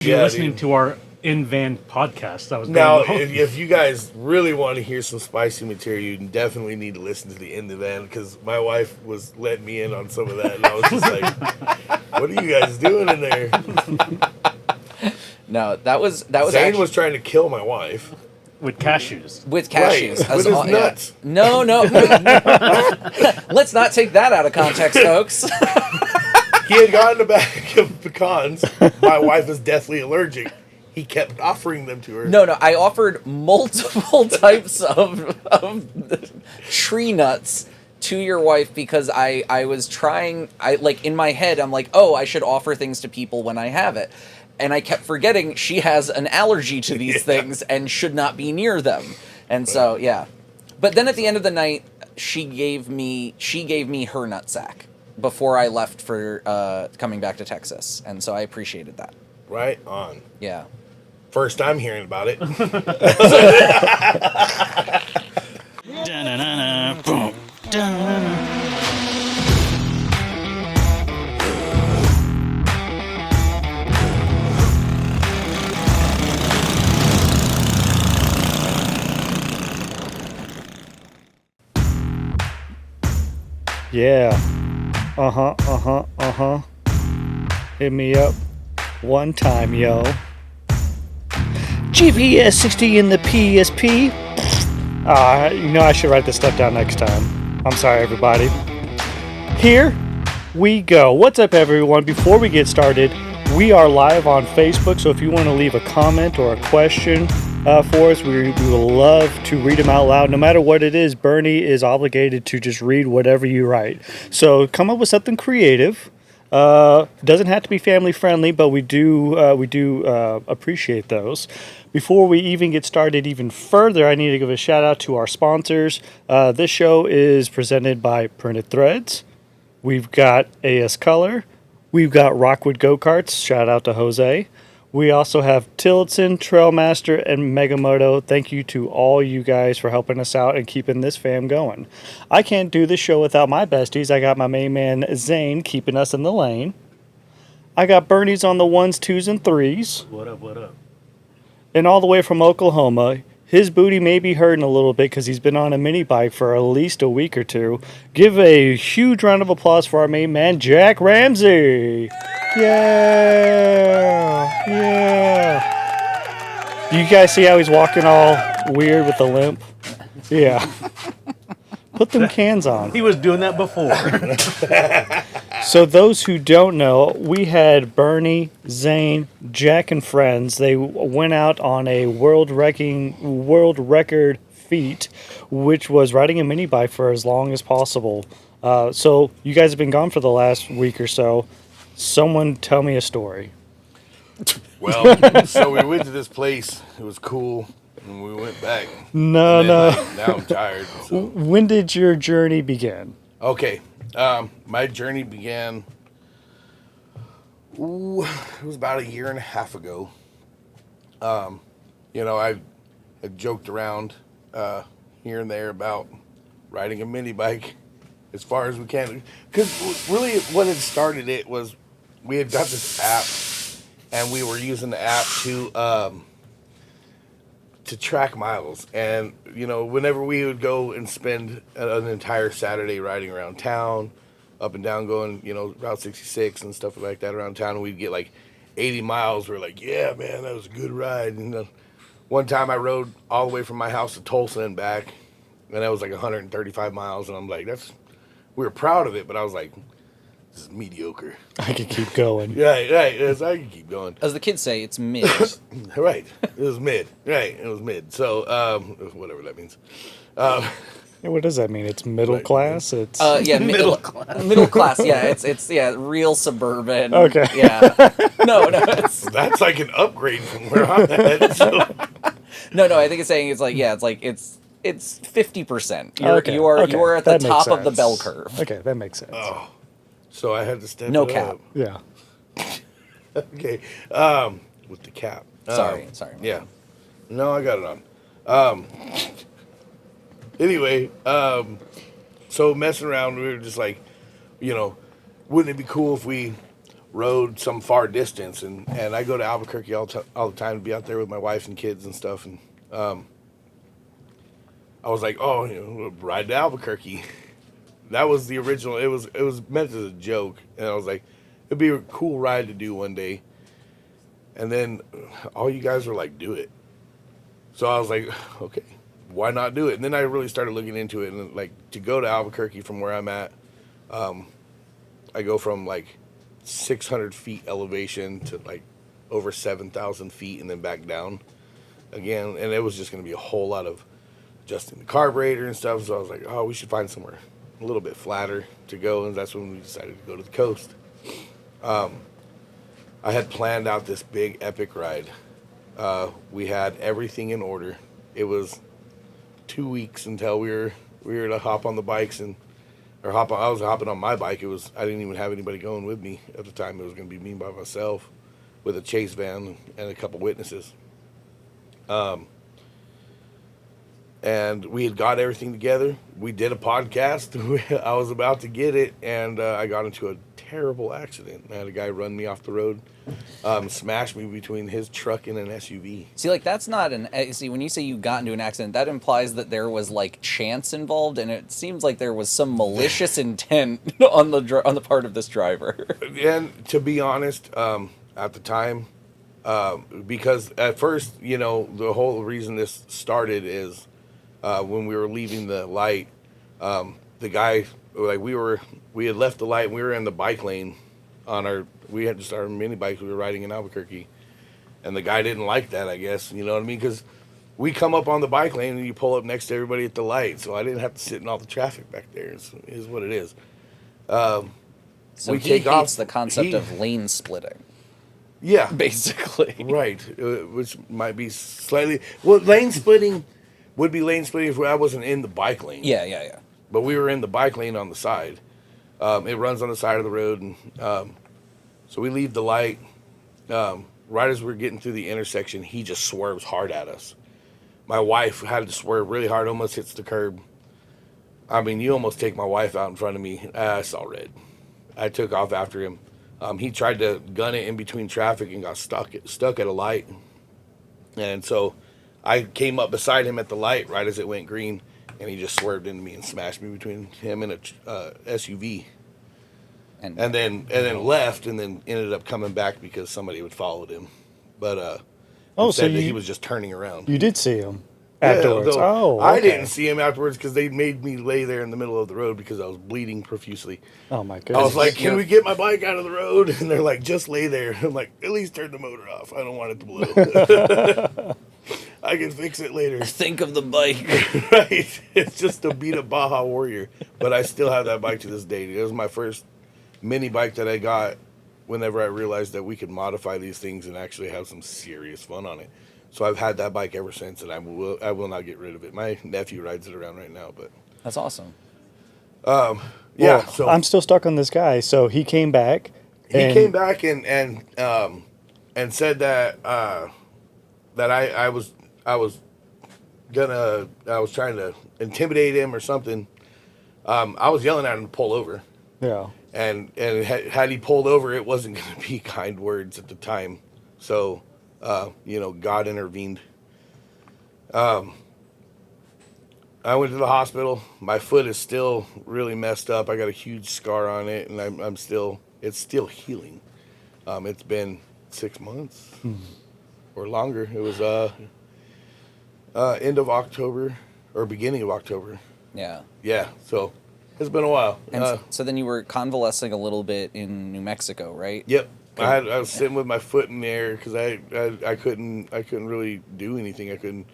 you're listening to our in-van podcast, that was now, if you guys really want to hear some spicy material, you definitely need to listen to the In the Van, because my wife was letting me in on some of that, and I was just like, what are you guys doing in there? No, that was Zane was trying to kill my wife. With cashews. With cashews. Right, with his nuts. Yeah. No. Let's not take that out of context, folks. He had gotten a bag of pecans. My wife is deathly allergic. He kept offering them to her. No, I offered multiple types of tree nuts to your wife because I was trying, in my head, I'm like, oh, I should offer things to people when I have it. And I kept forgetting she has an allergy to these things and should not be near them. And so, yeah. But then at the end of the night, she gave me her nutsack before I left for coming back to Texas. And so I appreciated that. Right on. Yeah. First time hearing about it. Yeah. Hit me up one time, yo. GPS 60 in the PSP. I should write this stuff down next time. I'm sorry, everybody. Here we go. What's up, everyone? Before we get started, we are live on Facebook, so if you want to leave a comment or a question for us, we will love to read them out loud. No matter what it is, Bernie is obligated to just read whatever you write. So come up with something creative. Doesn't have to be family friendly, but we do appreciate those. Before we even get started even further, I need to give a shout out to our sponsors. This show is presented by Printed Threads. We've got AS Color. We've got Rockwood Go-Karts. Shout out to Jose. We also have Tillotson, Trailmaster, and Megamoto. Thank you to all you guys for helping us out and keeping this fam going. I can't do this show without my besties. I got my main man, Zane, keeping us in the lane. I got Bernie's on the 1s, 2s, and 3s. What up? And all the way from Oklahoma, his booty may be hurting a little bit because he's been on a mini bike for at least a week or two. Give a huge round of applause for our main man, Jack Ramsey. Yeah. You guys see how he's walking all weird with the limp? Yeah. Put them cans on. He was doing that before. So those who don't know, we had Bernie, Zane, Jack, and friends. They went out on a world record feat, which was riding a mini bike for as long as possible. So you guys have been gone for the last week or so. Someone tell me a story. Well, so we went to this place. It was cool. And we went back. No. Now I'm tired. So. When did your journey begin? Okay. My journey began, it was about a year and a half ago. I joked around here and there about riding a mini bike as far as we can. Because really what had started it was we had got this app, and we were using the app to track miles. And, whenever we would go and spend an entire Saturday riding around town, up and down going, Route 66 and stuff like that around town, and we'd get like 80 miles. We're like, yeah, man, that was a good ride. And one time I rode all the way from my house to Tulsa and back, and that was like 135 miles. And I'm like, we were proud of it, but I was like, this is mediocre. I could keep going. Right. Yes, I can keep going. As the kids say, it's mid. Right. It was mid. Right. It was mid. So, whatever that means. What does that mean? It's middle class? It's middle class. Middle class, yeah. It's real suburban. Okay. Yeah. No. That's like an upgrade from where I'm at. So. No, I think it's saying it's 50%. You are at the top of the bell curve. Okay, that makes sense. Oh. So I had to step no it cap. up. Yeah. Okay. With the cap. Sorry. Yeah. No, I got it on. Anyway, so messing around, we were just like, wouldn't it be cool if we rode some far distance, and I go to Albuquerque all the time to be out there with my wife and kids and stuff, and I was like, oh, ride to Albuquerque. That was the original. It was meant as a joke, and I was like, it'd be a cool ride to do one day. And then all you guys were like, do it. So I was like, okay, why not do it? And then I really started looking into it, and like to go to Albuquerque from where I'm at, I go from like 600 feet elevation to like over 7,000 feet and then back down again. And it was just going to be a whole lot of adjusting the carburetor and stuff. So I was like, oh, we should find somewhere a little bit flatter to go. And that's when we decided to go to the coast. I had planned out this big epic ride. We had everything in order. It was 2 weeks until we were to hop on the bikes I was hopping on my bike. I didn't even have anybody going with me at the time. It was going to be me by myself with a chase van and a couple witnesses. And we had got everything together. We did a podcast. I was about to get it, and I got into a terrible accident. I had a guy run me off the road, smashed me between his truck and an SUV. See, like, that's not see, when you say you got into an accident, that implies that there was, like, chance involved, and it seems like there was some malicious intent on the part of this driver. And to be honest, at the time, because at first, the whole reason this started is when we were leaving the light, the guy, like, we had left the light and we were in the bike lane we had just our mini bikes we were riding in Albuquerque, and the guy didn't like that, I guess, you know what I mean? Because we come up on the bike lane and you pull up next to everybody at the light, so I didn't have to sit in all the traffic back there, is what it is. So we he take hates off, the concept of lane splitting. Yeah. Basically. Right, which might be slightly, well, lane splitting would be lane splitting if I wasn't in the bike lane. Yeah. But we were in the bike lane on the side. It runs on the side of the road, and so we leave the light. Right as we're getting through the intersection, he just swerves hard at us. My wife had to swerve really hard, almost hits the curb. I mean, you almost take my wife out in front of me. I saw red. I took off after him. He tried to gun it in between traffic and got stuck at a light. And so I came up beside him at the light right as it went green, and he just swerved into me and smashed me between him and a SUV. And then left, and then ended up coming back because somebody had followed him. But said that he was just turning around. You did see him afterwards. Yeah, okay. I didn't see him afterwards because they made me lay there in the middle of the road because I was bleeding profusely. Oh my goodness! I was like, "Can we get my bike out of the road?" And they're like, "Just lay there." I'm like, "At least turn the motor off. I don't want it to blow. I can fix it later." Think of the bike. Right? It's just a beat up Baja Warrior, but I still have that bike to this day. It was my first mini bike that I got whenever I realized that we could modify these things and actually have some serious fun on it. So I've had that bike ever since, and I will not get rid of it. My nephew rides it around right now, but That's awesome. yeah. Well, So I'm still stuck on this guy. So he came back. he came back and said that that I was trying to intimidate him or something. I was yelling at him to pull over. Yeah. And had he pulled over, it wasn't going to be kind words at the time. So, God intervened. I went to the hospital. My foot is still really messed up. I got a huge scar on it, and it's still healing. It's been 6 months or longer. It was end of October or beginning of October. Yeah. Yeah, so it's been a while. And so then you were convalescing a little bit in New Mexico, right? Yep. I was sitting with my foot in the air because I couldn't really do anything.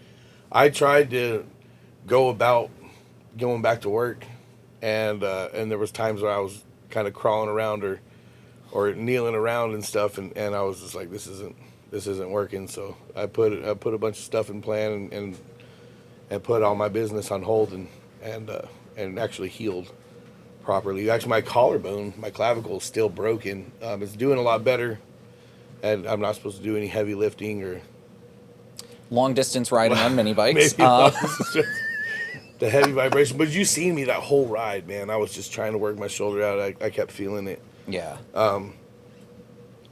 I tried to go about going back to work, and there was times where I was kind of crawling around or kneeling around and stuff, and I was just like, this isn't working. So I put a bunch of stuff in plan and put all my business on hold and actually healed properly. Actually, my collarbone, my clavicle is still broken. It's doing a lot better, and I'm not supposed to do any heavy lifting or Long distance riding on mini bikes. The heavy vibration. But you seen me that whole ride, man. I was just trying to work my shoulder out. I kept feeling it. Yeah.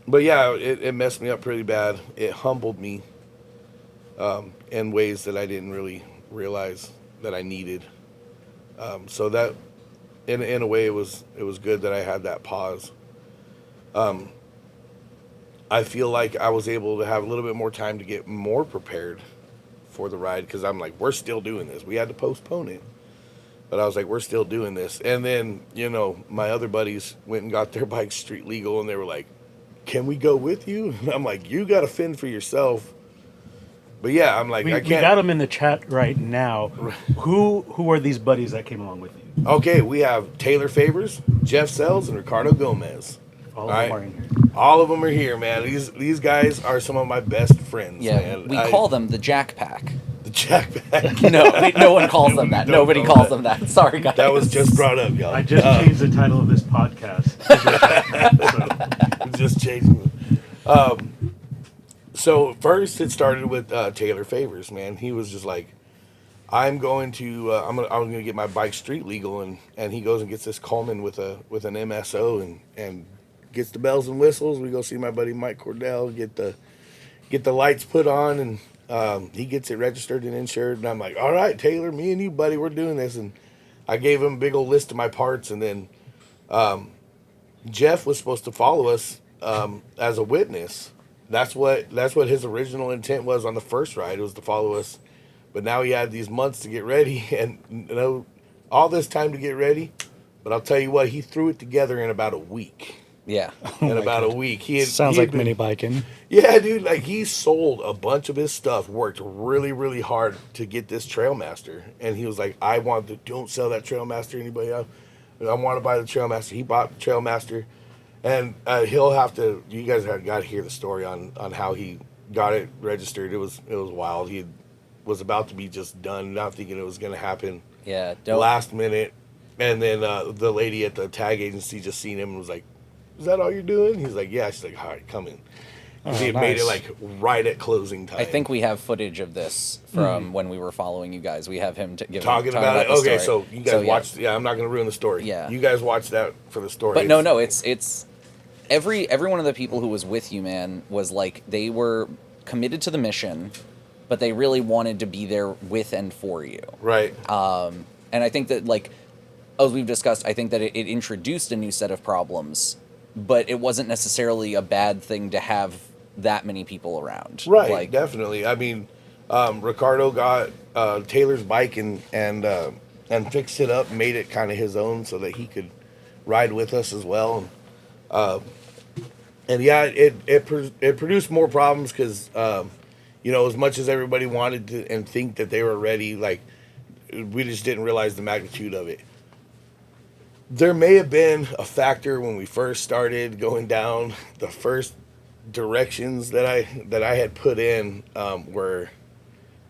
but yeah, it messed me up pretty bad. It humbled me in ways that I didn't really realize that I needed. So that, in a way, it was good that I had that pause. I feel like I was able to have a little bit more time to get more prepared for the ride, because I'm like, we're still doing this. We had to postpone it, but I was like, we're still doing this. And then, my other buddies went and got their bikes street legal, and they were like, can we go with you? And I'm like, you got to fend for yourself. But yeah, I'm like, We I can't. got them in the chat right now. Who are these buddies that came along with you? Okay, we have Taylor Favors, Jeff Sells, and Ricardo Gomez. All of them are in here. All of them are here, man. These guys are some of my best friends. Yeah, man. we call them the Jack Pack. the Jack Pack. No one calls them that. Don't Nobody call calls them that. Sorry, guys. That was just brought up, y'all. I just changed the title of this podcast. Just changing. So first it started with Taylor Favors, man. He was just like, I'm going to I'm gonna get my bike street legal, and he goes and gets this Coleman with an MSO and gets the bells and whistles. We go see my buddy Mike Cordell, get the lights put on, and he gets it registered and insured. And I'm like, all right, Taylor, me and you, buddy, we're doing this. And I gave him a big old list of my parts, and then Jeff was supposed to follow us as a witness. That's what his original intent was on the first ride. It was to follow us. But now he had these months to get ready, and all this time to get ready. But I'll tell you what, he threw it together in about a week. Yeah. In about a week. Sounds like mini biking. Yeah, dude, like he sold a bunch of his stuff, worked really, really hard to get this Trailmaster. And he was like, don't sell that Trailmaster to anybody else. I want to buy the Trailmaster. He bought the Trailmaster. And he'll have to, you guys have got to hear the story on how he got it registered. It was wild. He was about to be just done, not thinking it was going to happen. Yeah. Last minute. And then the lady at the tag agency just seen him and was like, is that all you're doing? He's like, yeah. She's like, all right, come in. Because he had made it like right at closing time. I think we have footage of this from when we were following you guys. We have him talking about it. Okay, so you guys watched. Yeah, I'm not going to ruin the story. Yeah, you guys watched that for the story. But no, it's every one of the people who was with you, man, was like they were committed to the mission, but they really wanted to be there with and for you. Right. And I think that, like, as we've discussed, I think that it introduced a new set of problems, but it wasn't necessarily a bad thing to have that many people around. Right, like, definitely. I mean, Ricardo got Taylor's bike and fixed it up, made it kind of his own so that he could ride with us as well. And yeah, it produced more problems because, as much as everybody wanted to and think that they were ready, like, we just didn't realize the magnitude of it. There may have been a factor when we first started going down the first directions that I had put in were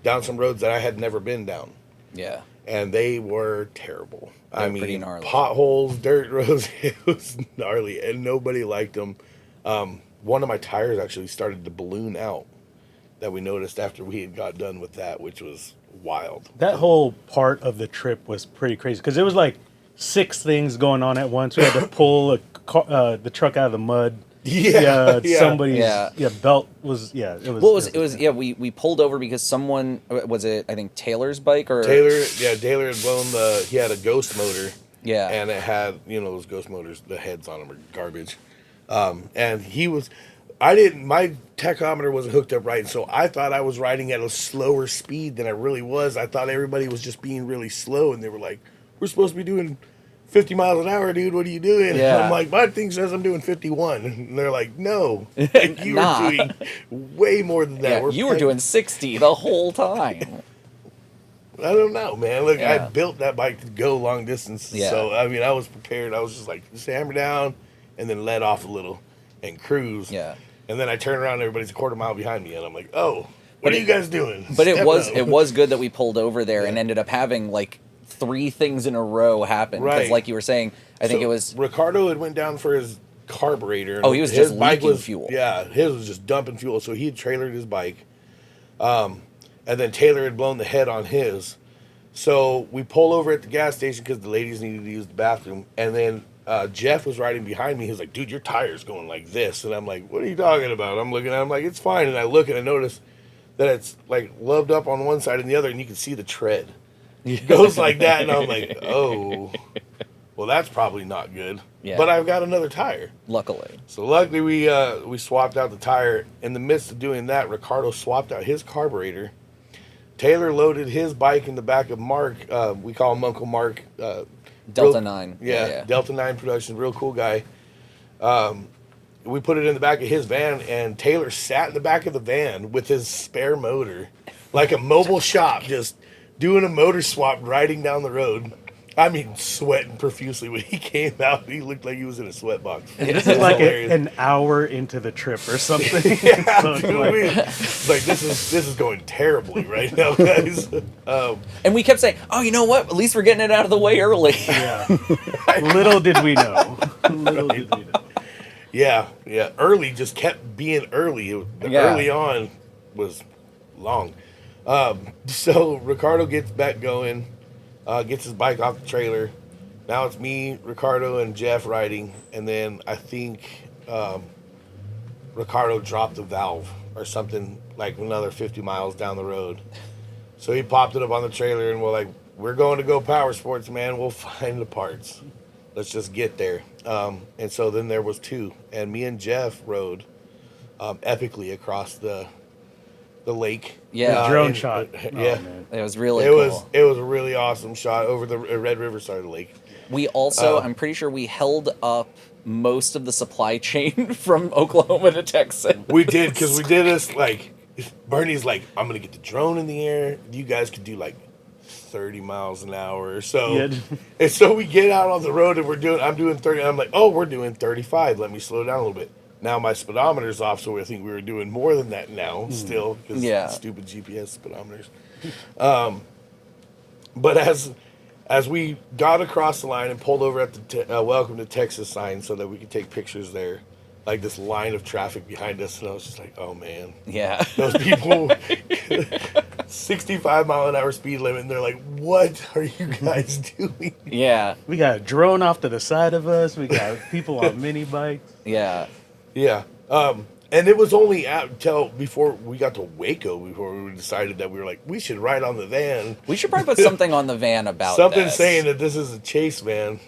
down some roads that I had never been down. Yeah. And they were terrible. They're pretty gnarly. Potholes, dirt roads, it was gnarly, and nobody liked them. One of my tires actually started to balloon out that we noticed after we had got done with that, which was wild. That whole part of the trip was pretty crazy because it was like 6 things going on at once. We had to pull the truck out of the mud. Somebody's belt was it was. We pulled over because someone, was it, I think Taylor's bike or Taylor had blown he had a ghost motor. Yeah. And it had, those ghost motors, the heads on them are garbage. And my tachometer wasn't hooked up right, so I thought I was riding at a slower speed than I really was. I thought everybody was just being really slow, and they were like, we're supposed to be doing 50 miles an hour, dude. What are you doing? Yeah. I'm like, my thing says I'm doing 51. And they're like, no. Like, you were doing way more than that. Yeah, you were doing 60 the whole time. I don't know, man. Look, I built that bike to go long distance. Yeah. So, I mean, I was prepared. I was just like, just hammer down and then let off a little and cruise. Yeah. And then I turn around and everybody's a quarter mile behind me. And I'm like, oh, what are you guys doing? But it was good that we pulled over there and ended up having, like, 3 things in a row happen. Because, like you were saying, I think it was Ricardo had went down for his carburetor. Oh, he was just leaking fuel. Yeah, his was just dumping fuel. So he had trailered his bike. And then Taylor had blown the head on his. So we pull over at the gas station because the ladies needed to use the bathroom. And then Jeff was riding behind me. He was like, dude, your tire's going like this. And I'm like, what are you talking about? I'm looking at him like, it's fine. And I look and I notice that it's like loved up on one side and the other, and you can see the tread. It goes like that. And I'm like, oh, well, that's probably not good. Yeah. But I've got another tire. Luckily. So luckily we swapped out the tire. In the midst of doing that, Ricardo swapped out his carburetor. Taylor loaded his bike in the back of Mark. We call him Uncle Mark. Delta 9. Yeah, Delta 9 Productions, real cool guy. We put it in the back of his van, and Taylor sat in the back of the van with his spare motor, like a mobile shop, just doing a motor swap, riding down the road. I mean, sweating profusely. When he came out, he looked like he was in a sweatbox. This is like an hour into the trip or something. Yeah, So dude, like this is going terribly right now, guys. And we kept saying, oh, you know what? At least we're getting it out of the way early. yeah. Little did we know. Little did we know. Yeah. Early just kept being early. Early on was long. So Ricardo gets back going, gets his bike off the trailer. Now it's me, Ricardo, and Jeff riding. And then I think Ricardo dropped the valve or something like another 50 miles down the road. So he popped it up on the trailer, and we're like, we're going to Go Powersports, man. We'll find the parts. Let's just get there. And so then there was two. And me and Jeff rode epically across the lake. Yeah. Drone shot. Yeah. Man. It was really cool. It was a really awesome shot over the Red River side of the lake. We also, I'm pretty sure we held up most of the supply chain from Oklahoma to Texas. We did, because we did this, like, Bernie's like, I'm going to get the drone in the air. You guys could do, like, 30 miles an hour or so. Yeah. And so we get out on the road, and I'm doing 30. And I'm like, oh, we're doing 35. Let me slow down a little bit. Now my speedometer's off, so I think we were doing more than that now still, because stupid GPS speedometers. But as we got across the line and pulled over at the Welcome to Texas sign so that we could take pictures there, like this line of traffic behind us, and I was just like, oh man. Yeah. Those people, 65 mile an hour speed limit, and they're like, what are you guys doing? Yeah. We got a drone off to the side of us. We got people on mini bikes. Yeah. Yeah. And it was only until before we got to Waco before we decided that we were like, we should ride on the van. We should probably put something on the van about something this. saying that this is a chase van.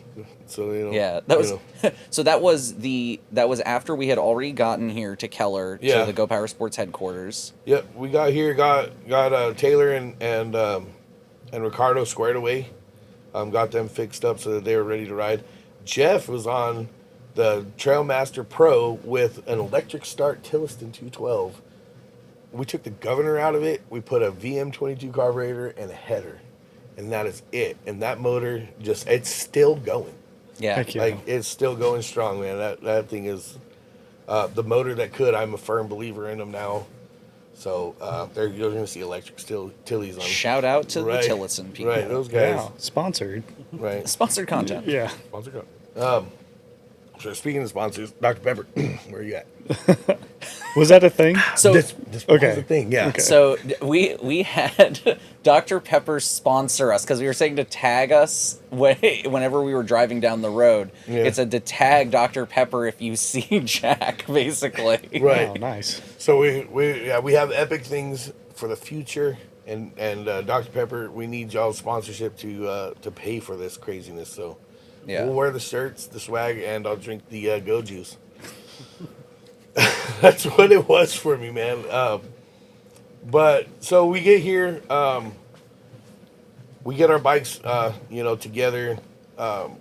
So Yeah, that was so that was after we had already gotten here to Keller to the Go Powersports headquarters. Yep, we got here, got Taylor and Ricardo squared away, got them fixed up so that they were ready to ride. Jeff was on the Trailmaster Pro with an electric start Tilliston 212. We took the governor out of it. We put a VM22 carburetor and a header, and that is it. And that motor it's still going. Yeah. Like, it's still going strong, man. That thing is the motor that could. I'm a firm believer in them now. So you're going to see electric Tillies on. Shout out to the Tillotson people. Right, those guys. Yeah, sponsored. Right. Sponsored content. Yeah. Sponsored content. So speaking of sponsors, Dr. Pepper, where are you at? Was that a thing? So This was the thing, yeah. Okay. So we had Dr. Pepper sponsor us because we were saying to tag us whenever we were driving down the road. Yeah. It's to tag Dr. Pepper if you see Jack, basically. Right. Oh, nice. So we have epic things for the future, and Dr. Pepper, we need y'all's sponsorship to pay for this craziness. So Yeah. we'll wear the shirts, the swag, and I'll drink the Go Juice. That's what it was for me, man. But so we get here, we get our bikes, together.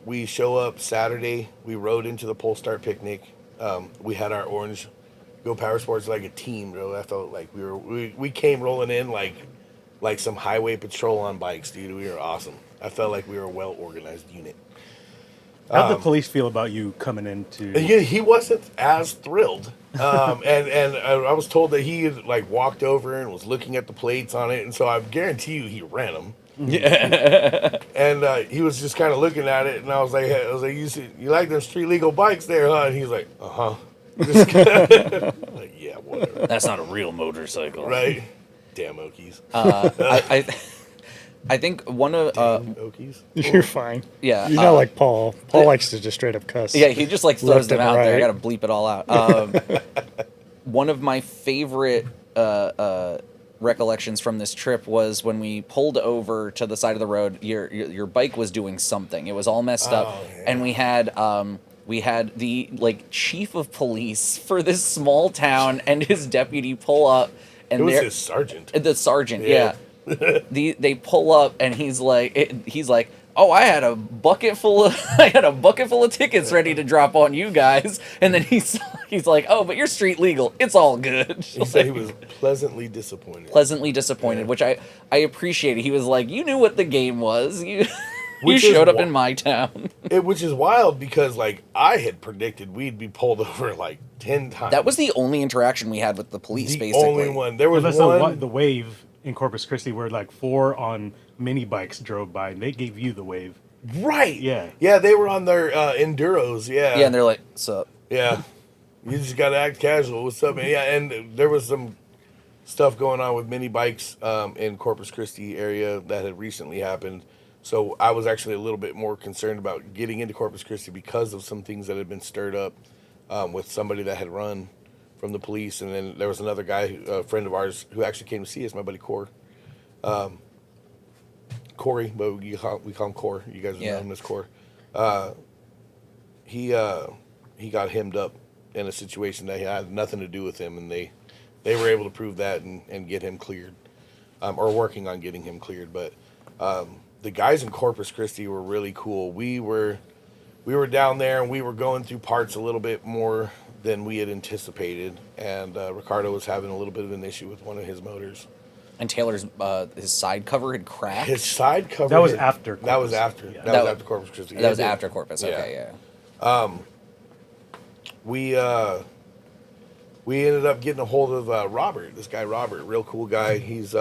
We show up Saturday. We rode into the Pullstar Picnic. We had our orange Go Powersports like a team, bro. I felt like we came rolling in like some highway patrol on bikes, dude. We were awesome. I felt like we were a well organized unit. How'd the police feel about you coming into? He wasn't as thrilled, and I was told that he had like walked over and was looking at the plates on it, and so I guarantee you he ran them. Yeah. And he was just kind of looking at it, and I was like, you like them street legal bikes there, huh? And he's like, like, yeah, whatever. That's not a real motorcycle. Right? Damn Okies. I think one of Okies. You're fine. Yeah, You're not like Paul. Paul likes to just straight up cuss. Yeah, he just like throws Left them and out there. I right. gotta bleep it all out. One of my favorite recollections from this trip was when we pulled over to the side of the road. Your bike was doing something. It was all messed up, yeah. and we had the like chief of police for this small town and his deputy pull up, and It was his sergeant. the sergeant, yeah. They pull up and he's like, oh, I had a bucket full of tickets ready to drop on you guys, and then he's like, oh, but you're street legal, it's all good. He said he was pleasantly disappointed. Which I appreciated. He was like, you knew what the game was. You Which showed is up in my town. Which is wild because like I had predicted we'd be pulled over like 10 times. That was the only interaction we had with the police. the basically only one. There was That's one. the wave in Corpus Christi where like 4 on mini bikes drove by and they gave you the wave. Right. Yeah. Yeah, they were on their enduros. Yeah. Yeah, and they're like, sup. Yeah. You just gotta act casual. What's up, man? Yeah, and there was some stuff going on with mini bikes in Corpus Christi area that had recently happened. So I was actually a little bit more concerned about getting into Corpus Christi because of some things that had been stirred up with somebody that had run from the police. And then there was another guy, a friend of ours, who actually came to see us, my buddy Corey. Corey, but we call him Core. You guys know him as Core. He got hemmed up in a situation that had nothing to do with him, and they were able to prove that and get him cleared, or working on getting him cleared. But the guys in Corpus Christi were really cool. We were down there and we were going through parts a little bit more than we had anticipated, and Ricardo was having a little bit of an issue with one of his motors. And Taylor's his side cover had cracked. His side cover. That was after Corpus. That was after. Yeah. That was after Corpus Christi. That was after Corpus. Okay, yeah. We ended up getting a hold of Robert. This guy Robert, real cool guy. He's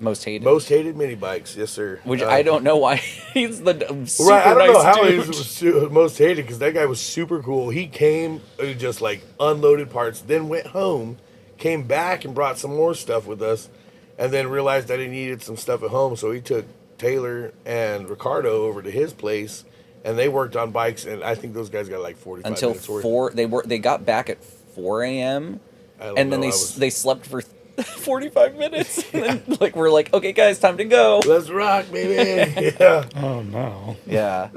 Most hated. Most Hated Minibikes. Yes, sir. Which I don't know why he's the super Right, I don't know nice how dude. he's most hated because that guy was super cool. He came, just like unloaded parts, then went home, came back and brought some more stuff with us, and then realized that he needed some stuff at home. So he took Taylor and Ricardo over to his place, and they worked on bikes. And I think those guys got like 45 Until minutes worth. 4. They got back at 4 a.m. and then they slept for 45 minutes. And then like we're like, okay, guys, time to go. Let's rock, baby. Yeah. Oh no. Yeah.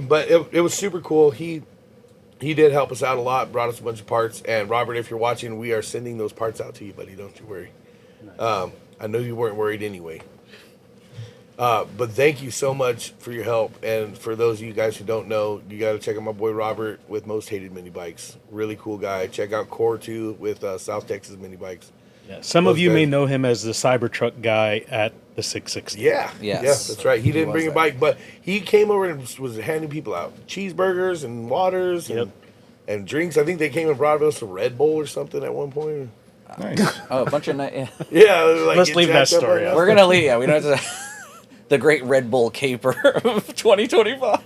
But it was super cool. He did help us out a lot, brought us a bunch of parts. And Robert, if you're watching, we are sending those parts out to you, buddy. Don't you worry. I know you weren't worried anyway. But thank you so much for your help. And for those of you guys who don't know, you got to check out my boy Robert with Most Hated Minibikes. Really cool guy. Check out Core 2 with South Texas Minibikes. Yeah. Some of Those you may guys. know him as the Cybertruck guy at the 660. Yeah. Yes. Yeah, that's right. He didn't was bring a that. bike, but he came over and was handing people out cheeseburgers and waters and drinks. I think they came and brought us a Red Bull or something at one point. Nice. Oh, a bunch of yeah. Yeah. Like, Let's get leave that jacked up story on out. us. We're gonna leave. Yeah, we don't have to. The great Red Bull caper of 2025.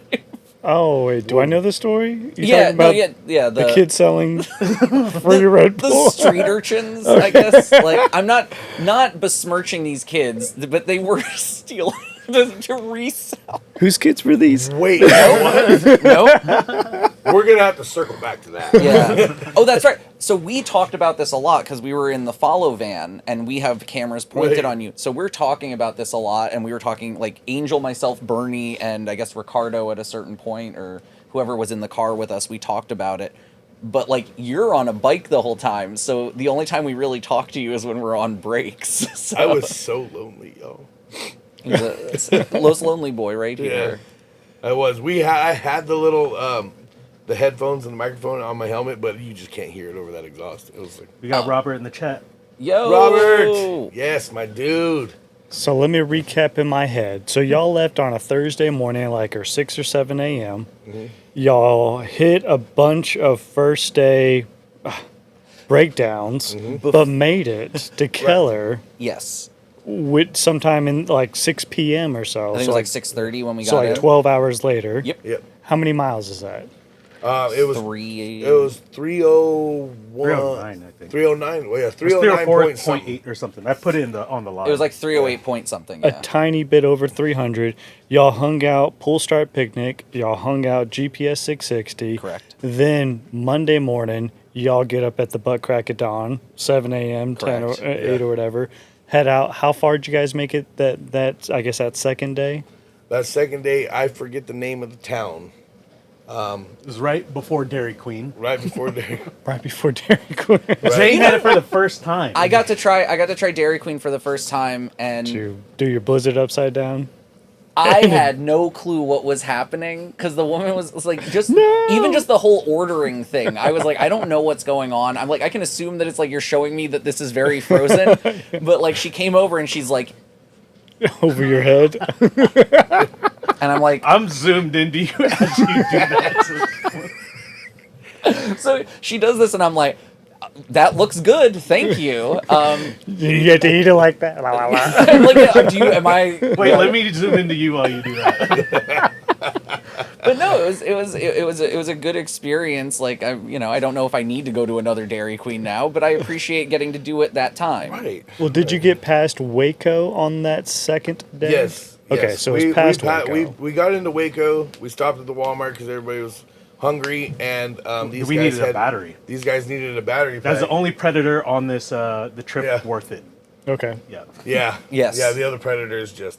Oh wait, do I know the story? You Yeah, talking no, about yeah. the kid selling free Red The Bull. street urchins, I guess. Like, I'm not besmirching these kids, but they were stealing to resell. Whose kids were these? Wait, what? Nope. We're going to have to circle back to that. Yeah. Oh, that's right. So we talked about this a lot because we were in the follow van and we have cameras pointed Right. on you. So we're talking about this a lot, and we were talking like Angel, myself, Bernie, and I guess Ricardo at a certain point, or whoever was in the car with us. We talked about it. But like you're on a bike the whole time, so the only time we really talk to you is when we're on breaks. So I was so lonely, yo. he's a Los Lonely Boy right Yeah, here. I was. I had the little the headphones and the microphone on my helmet, but you just can't hear it over that exhaust. It was like We got Robert in the chat. Yo, Robert. Yes, my dude. So let me recap in my head. So y'all left on a Thursday morning, like or 6 or 7 a.m. Mm-hmm. Y'all hit a bunch of first day breakdowns, but made it to Keller Yes, with sometime in like 6 p.m. or so. I think it so was like 6:30 when we got so like in. 12 hours later. Yep. Yep. How many miles is that? It was 301. 309, I think. 309. Well, yeah, 309 point something. 304.8 or something. I put it on the line. It was like 308 point something. A tiny bit over 300. Y'all hung out Pullstar Picnic. Y'all hung out GPS 660. Correct. Then Monday morning, y'all get up at the butt crack of dawn, 7 a.m., 10 or 8 or whatever. Head out. How far did you guys make it? I guess that second day. That second day, I forget the name of the town. It was right before Dairy Queen. Right before Dairy. Right before Dairy Queen. Zane had it for the first time. I got to try Dairy Queen for the first time, and To do your blizzard upside down. I had no clue what was happening because the woman was like, even just the whole ordering thing. I was like, I don't know what's going on. I'm like, I can assume that it's like you're showing me that this is very frozen, but like she came over and she's like, Over your head. and I'm like, I'm zoomed into you as you do that. so she does this, and I'm like, that looks good, thank you. You get to eat it like that. La, la, la. I'm like, am I? Wait, let me zoom into you while you do that. But no, it was a good experience. Like I don't know if I need to go to another Dairy Queen now, but I appreciate getting to do it that time. Right. Well, did you get past Waco on that second day? Yes. Okay, yes. so it's past Waco. We got into Waco. We stopped at the Walmart because everybody was hungry, and these we guys needed a battery. These guys needed a battery. That's pack. the only Predator on this the trip worth it. Okay. Yeah. Yeah. Yes. Yeah. The other Predators just.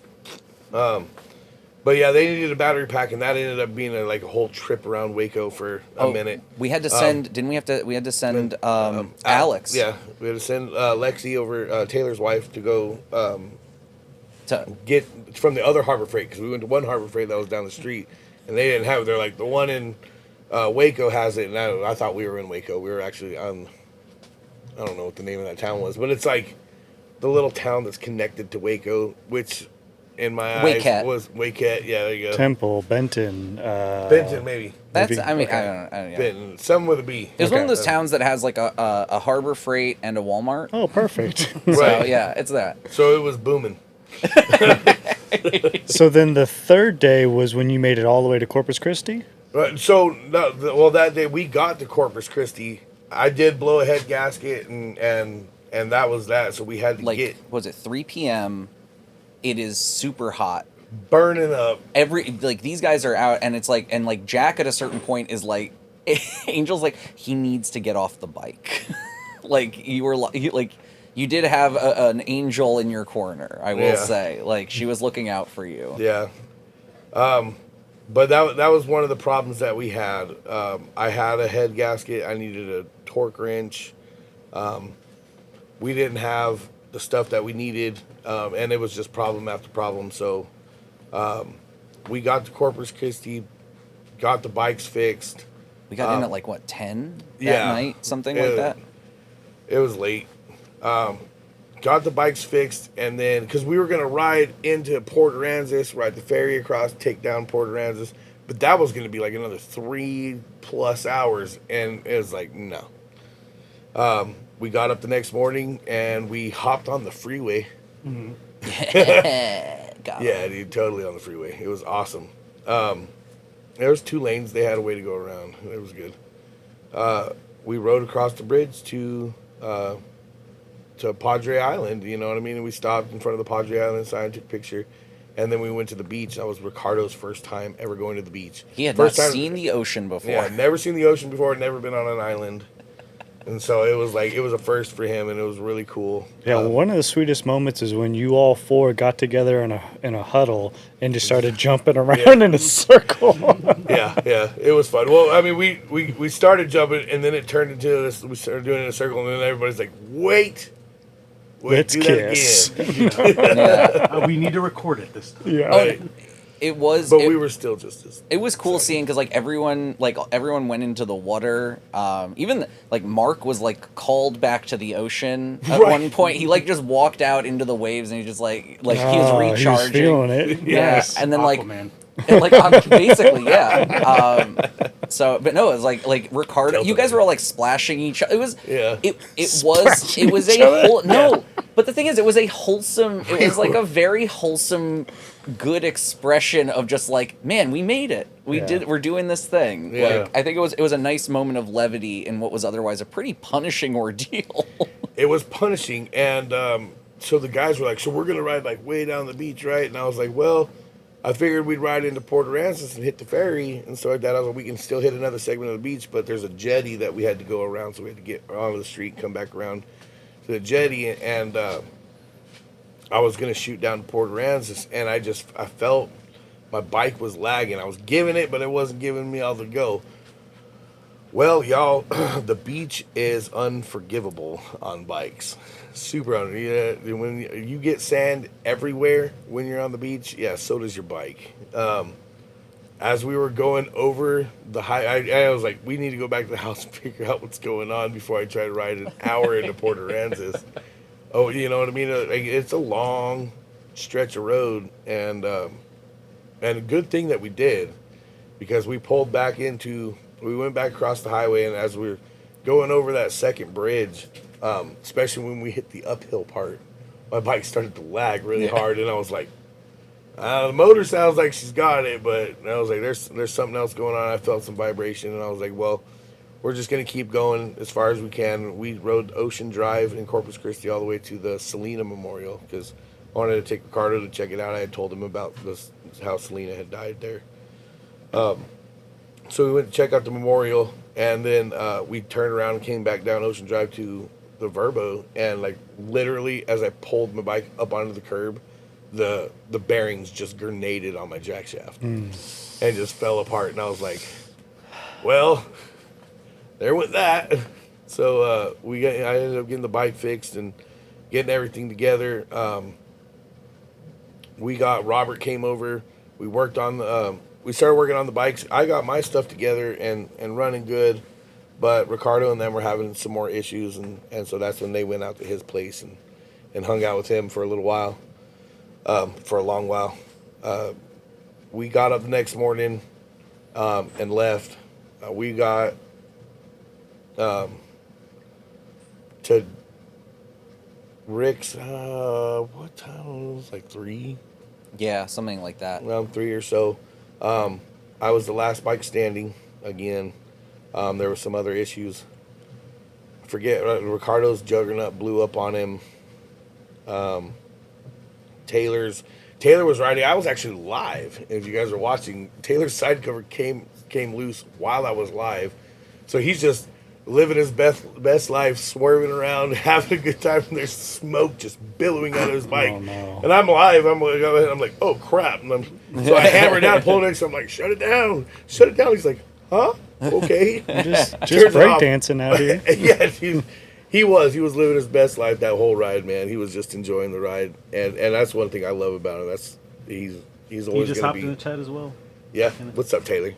But yeah, they needed a battery pack, and that ended up being a whole trip around Waco for a minute. We had to send. Didn't we have to? We had to send Alex. Yeah, we had to send Lexi over, Taylor's wife, to go To, get from the other Harbor Freight, because we went to one Harbor Freight that was down the street, and they didn't have it. They're like, the one in Waco has it, and I thought we were in Waco. We were actually on, I don't know what the name of that town was, but it's like the little town that's connected to Waco, which in my eyes was Waquette. Yeah, there you go. Temple, Benton. Benton, maybe. that's. maybe. I mean, Okay. I don't know. Yeah. Benton, some with a B. It was one of those towns that has like a Harbor Freight and a Walmart. Oh, perfect. So Right. yeah, it's that. So it was booming. So then the third day was when you made it all the way to Corpus Christi? Right. So that day we got to Corpus Christi. I did blow a head gasket, and that was that. So we had to get was it 3 p.m. It is super hot. burning up. These guys are out, and it's like, and like Jack at a certain point is like, Angel's like, he needs to get off the bike. Like you did have an angel in your corner, I will say. Like, she was looking out for you. Yeah. But that was one of the problems that we had. I had a head gasket. I needed a torque wrench. We didn't have the stuff that we needed, and it was just problem after problem. So we got to Corpus Christi, got the bikes fixed. We got in at like, what, 10 that night? Something like that? It was late. Got the bikes fixed, and then, because we were going to ride into Port Aransas, ride the ferry across, take down Port Aransas, but that was going to be like another 3+ hours, and it was like, no. We got up the next morning, and we hopped on the freeway. Mm-hmm. Yeah, dude, totally on the freeway. It was awesome. There was 2 lanes. They had a way to go around. It was good. We rode across the bridge to Padre Island, you know what I mean? And we stopped in front of the Padre Island sign, took a picture, and then we went to the beach. That was Ricardo's first time ever going to the beach. He had not seen the ocean before. Yeah, never seen the ocean before, never been on an island. And so it was a first for him, and it was really cool. Yeah, one of the sweetest moments is when you all 4 got together in a huddle and just started jumping around in a circle. yeah, it was fun. Well, I mean, we started jumping, and then it turned into this. We started doing it in a circle, and then everybody's like, "Wait, let's do kiss." That again." We need to record it this time. Yeah. Right. It was, but we were still just as. It was cool seeing, because like everyone went into the water. Even like Mark was like called back to the ocean at one point. He like just walked out into the waves, and he just like he was recharging. He was feeling it. Yeah, Yes. and then Aquaman. Like basically, yeah. But no, it was like Ricardo. You guys were all like splashing each other. It was But the thing is, it was a wholesome. It was like a very wholesome, good expression of just like, man, we made it. We're doing this thing. Yeah. Like, I think it was a nice moment of levity in what was otherwise a pretty punishing ordeal. It was punishing, and so the guys were like, so we're gonna ride like way down the beach, right? And I was like, well, I figured we'd ride into Port Aransas and hit the ferry and stuff like that. I was like, we can still hit another segment of the beach, but there's a jetty that we had to go around, so we had to get onto the street and come back around to the jetty, and I was gonna shoot down to Port Aransas, and I felt my bike was lagging. I was giving it, but it wasn't giving me all the go. Well, y'all, the beach is unforgivable on bikes. Super when you get sand everywhere when you're on the beach, yeah, so does your bike. As we were going over the I was like, we need to go back to the house and figure out what's going on before I try to ride an hour into Port Aransas. Oh, you know what I mean? It's a long stretch of road, and a good thing that we did, because we pulled back we went back across the highway, and as we were going over that second bridge, especially when we hit the uphill part, my bike started to lag really hard, and I was like, the motor sounds like she's got it, but I was like, there's something else going on. I felt some vibration, and I was like, well, we're just going to keep going as far as we can. We rode Ocean Drive in Corpus Christi all the way to the Selena Memorial, because I wanted to take Ricardo to check it out. I had told him about how Selena had died there. So we went to check out the memorial, and then we turned around and came back down Ocean Drive to the Verbo, and like literally as I pulled my bike up onto the curb, the bearings just grenaded on my jack shaft and just fell apart, and I was like, well, there went that. So I ended up getting the bike fixed and getting everything together. Robert came over. We worked on we started working on the bikes. I got my stuff together and running good, but Ricardo and them were having some more issues, and so that's when they went out to his place and hung out with him for a little while, for a long while. We got up the next morning and left. We got to Rick's, what time was it? It was like 3? Yeah, something like that. Around 3 or so. I was the last bike standing again. There were some other issues. I forget, Ricardo's Juggernaut blew up on him. Taylor was riding. I was actually live. If you guys are watching, Taylor's side cover came loose while I was live. So he's just living his best life, swerving around, having a good time, and there's smoke just billowing out of his bike. Oh, no. And I'm live. I'm like, oh, crap. So I hammered down, pulled it, so I'm like, shut it down. He's like, huh? Okay. just breakdancing out here. Yeah, he was living his best life that whole ride, man. He was just enjoying the ride, and that's one thing I love about him. He's always going to be. He just hopped in the chat as well. Yeah. What's up, Taylor?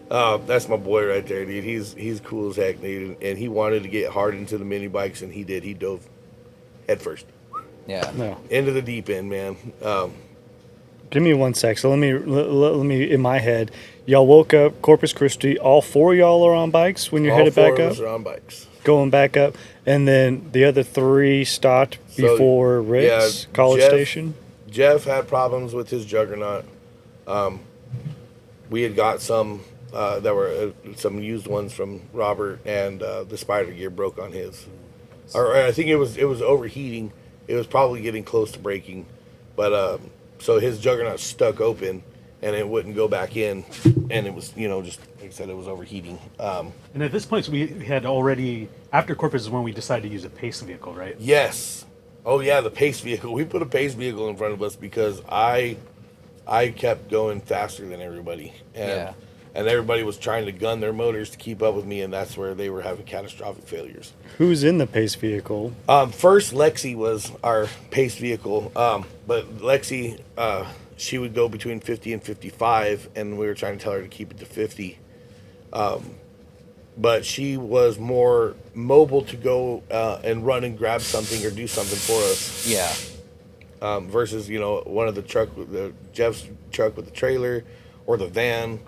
That's my boy right there, dude. He's cool as heck, dude. And he wanted to get hard into the mini bikes, and he did. He dove head first. Yeah. No. Into the deep end, man. Give me 1 sec. So let me in my head. Y'all woke up Corpus Christi. All 4 of y'all are on bikes when you're headed back up. All 4 of us are on bikes. Going back up, and then the other 3 stopped before Rick's College Station. Jeff had problems with his Juggernaut. We had got some that were some used ones from Robert, and the spider gear broke on his. Or I think it was overheating. It was probably getting close to breaking, but so his Juggernaut stuck open, and it wouldn't go back in, and it was just like I said, it was overheating. And at this point, we had already, after Corpus is when we decided to use a pace vehicle, right? Yes. Oh yeah, the pace vehicle. We put a pace vehicle in front of us because I kept going faster than everybody, and everybody was trying to gun their motors to keep up with me, and that's where they were having catastrophic failures. Who's in the pace vehicle? First, Lexi was our pace vehicle, but Lexi, she would go between 50 and 55, and we were trying to tell her to keep it to 50. But she was more mobile to go and run and grab something or do something for us. Yeah. Versus, one of Jeff's truck with the trailer, or the van.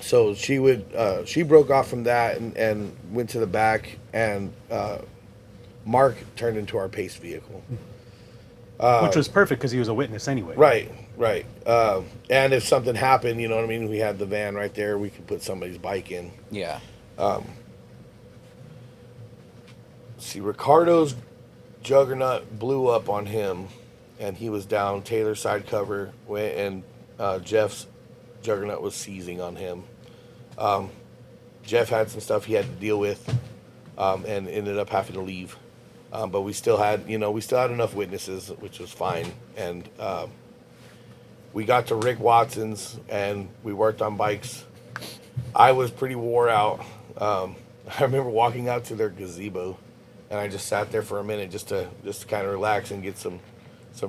So she broke off from that and went to the back, and Mark turned into our pace vehicle. Which was perfect because he was a witness anyway. Right. And if something happened, you know what I mean, we had the van right there. We could put somebody's bike in. Yeah. See, Ricardo's Juggernaut blew up on him, and he was down. Taylor's side cover went, and Jeff's Juggernaut was seizing on him. Jeff had some stuff he had to deal with, and ended up having to leave. But we still had enough witnesses, which was fine. And we got to Rick Watson's, and we worked on bikes. I was pretty wore out. I remember walking out to their gazebo, and I just sat there for a minute just to kind of relax and get some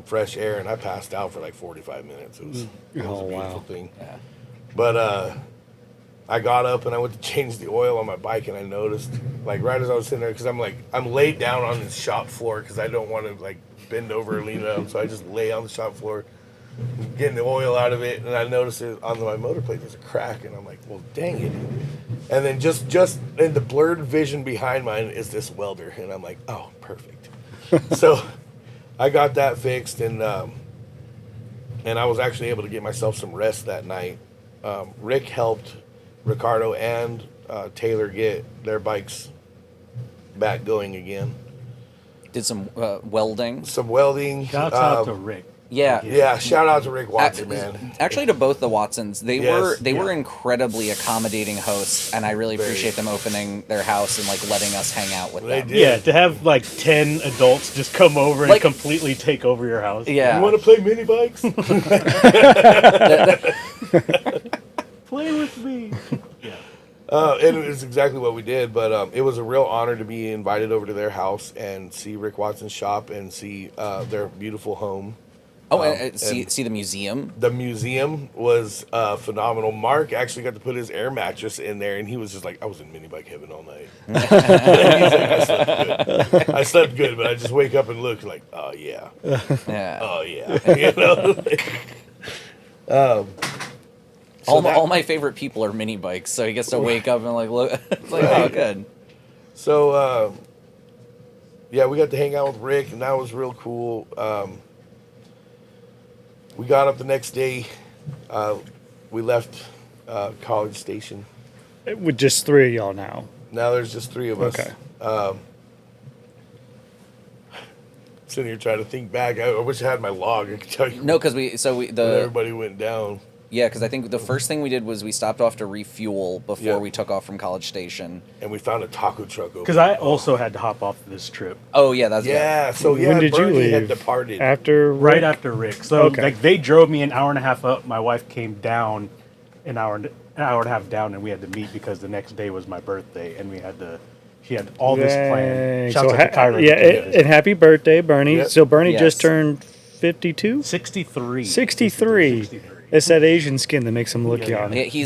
fresh air. And I passed out for like 45 minutes. It was a beautiful thing. Yeah. But I got up and I went to change the oil on my bike, and I noticed, like, right as I was sitting there, because I'm laid down on the shop floor because I don't want to, like, bend over or lean down, so I just lay on the shop floor, getting the oil out of it, and I noticed it on my motor plate, there's a crack, and I'm like, well, dang it. And then just in the blurred vision behind mine is this welder, and I'm like, oh, perfect. So I got that fixed, and I was actually able to get myself some rest that night. Rick helped Ricardo and Taylor get their bikes back going again. Did some welding. Shouts out to Rick. Yeah. Shout out to Rick Watson, man. Actually, to both the Watsons, they Yes. were incredibly accommodating hosts, and I really appreciate them opening their house and, like, letting us hang out with They them. did. Yeah, to have like 10 adults just come over and Like- completely take over your house. Yeah. You want to play mini bikes? Play with me. And it's exactly what we did, but it was a real honor to be invited over to their house and see Rick Watson's shop and see their beautiful home. Oh, and see the museum. The museum was phenomenal. Mark actually got to put his air mattress in there, and he was just like, I was in mini bike heaven all night. He's like, I slept good, but I just wake up and look like, oh, yeah. Yeah. Oh, yeah. You know? All my favorite people are mini bikes, so he gets to wake up and, like, look. It's like, oh, good. So, yeah, we got to hang out with Rick, and that was real cool. We got up the next day. We left College Station. With just 3 of y'all now. Now there's just 3 of us. Okay. Sitting here trying to think back. I wish I had my log. I could tell you. No, because when everybody went down. Yeah, because I think the first thing we did was we stopped off to refuel before Yeah. we took off from College Station. And we found a taco truck over. Because I also had to hop off this trip Oh, yeah, that's Yeah, so yeah, When did you Bernie had leave? departed. After right after Rick. So Okay. like they drove me an hour and a half up. My wife came down an hour and a half down, and we had to meet because the next day was my birthday, and she had all this planned. Shouts out to Kyra. Yeah, and happy birthday, Bernie. Yep. So Bernie Yes. just turned 52? 63. 63. It's that Asian skin that makes him look young. Yeah, he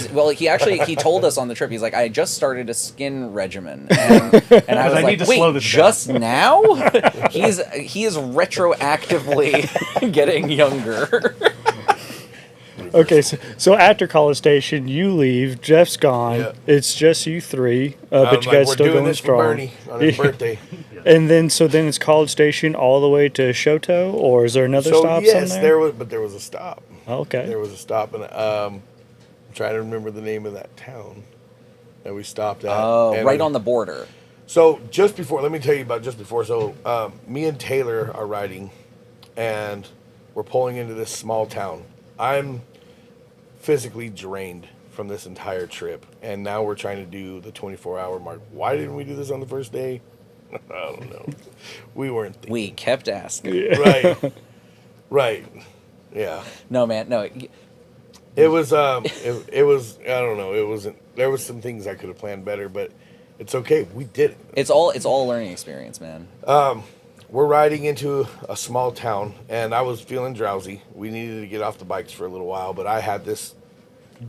told us on the trip, he's like, I just started a skin regimen, and I was I like, need to wait, slow this just now? He is retroactively getting younger. Okay, so after College Station, you leave. Jeff's gone. Yeah. It's just you 3, I'm but you like, guys we're still doing going this strong. for Bernie on his birthday. And then it's College Station all the way to Shoto, or is there another stop yes, somewhere? there was a stop. Okay. There was a stop, and I'm trying to remember the name of that town that we stopped at. Oh, And right on the border. So just before, let me tell you about just before. So me and Taylor are riding, and we're pulling into this small town. I'm physically drained from this entire trip, and now we're trying to do the 24-hour mark. Why didn't we do this on the first day? I don't know. We weren't thinking. We kept asking. Right. Yeah. No, man, no. It was it was, I don't know, it wasn't, there was some things I could have planned better, but it's okay. We did it. It's all a learning experience, man. We're riding into a small town, and I was feeling drowsy. We needed to get off the bikes for a little while, but I had this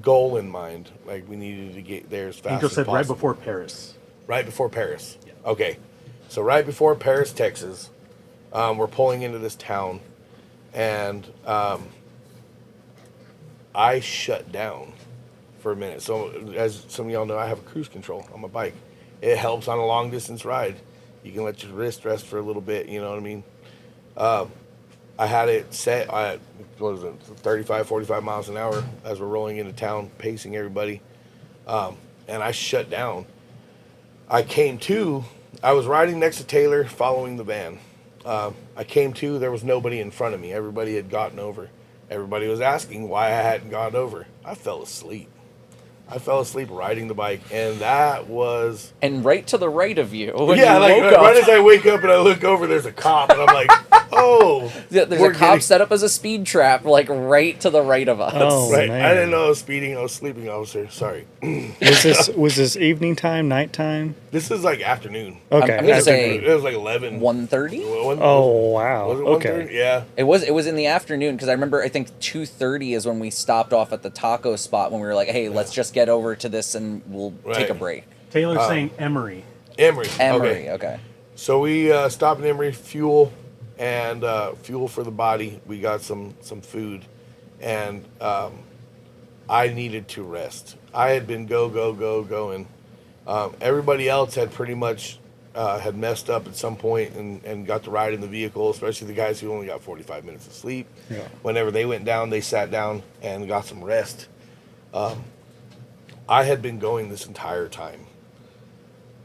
goal in mind. Like, we needed to get there as fast Angel as said possible. right before Paris. Right before Paris. Yeah. Okay. So right before Paris, Texas, we're pulling into this town, and I shut down for a minute. So as some of y'all know, I have a cruise control on my bike. It helps on a long distance ride. You can let your wrist rest for a little bit, you know what I mean? I had it set at, 35, 45 miles an hour as we're rolling into town, pacing everybody. And I shut down. I was riding next to Taylor following the van. I came to, there was nobody in front of me. Everybody had gotten over. Everybody was asking why I hadn't gotten over. I fell asleep. Riding the bike, and that was... And right to the right of you. Yeah, like right as I wake up and I look over, there's a cop, and I'm like, oh. Yeah, there's a cop set up as a speed trap, like right to the right of us. Oh, right. man. I didn't know I was speeding. I was sleeping, officer. Sorry. Was this evening time, nighttime? This is like afternoon. Okay. I'm gonna say It was like 11. 1:30? Oh, wow. Was it 1:30? Okay. Yeah. It was in the afternoon, because I remember, I think 2:30 is when we stopped off at the taco spot when we were like, hey, let's just get over to this and we'll take a break. Taylor's saying Emory. Emory. Okay. So we stopped in Emory, fuel for the body. We got some food, and I needed to rest. I had been going. Everybody else had pretty much had messed up at some point and got to ride in the vehicle, especially the guys who only got 45 minutes of sleep. Yeah. Whenever they went down, they sat down and got some rest. I had been going this entire time,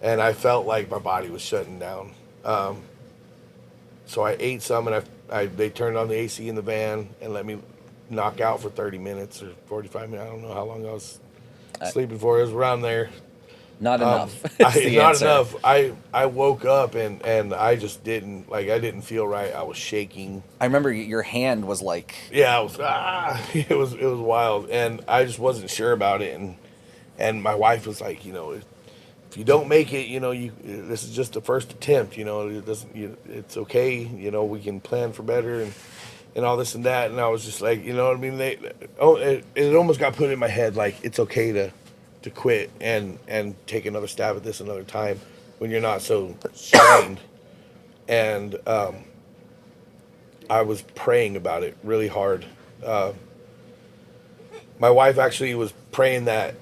and I felt like my body was shutting down. So I ate some, and they turned on the AC in the van and let me knock out for 30 minutes or 45 minutes. I don't know how long I was sleeping for. It was around there. Not enough. Enough. I woke up and I just didn't, I didn't feel right. I was shaking. I remember your hand was like... Yeah, it was wild, and I just wasn't sure about it, and my wife was like, if you don't make it, this is just the first attempt, it's okay, we can plan for better and all this and that. And I was just like, what I mean? It almost got put in my head, like, it's okay to quit and take another stab at this another time when you're not so strained. And I was praying about it really hard. My wife actually was praying that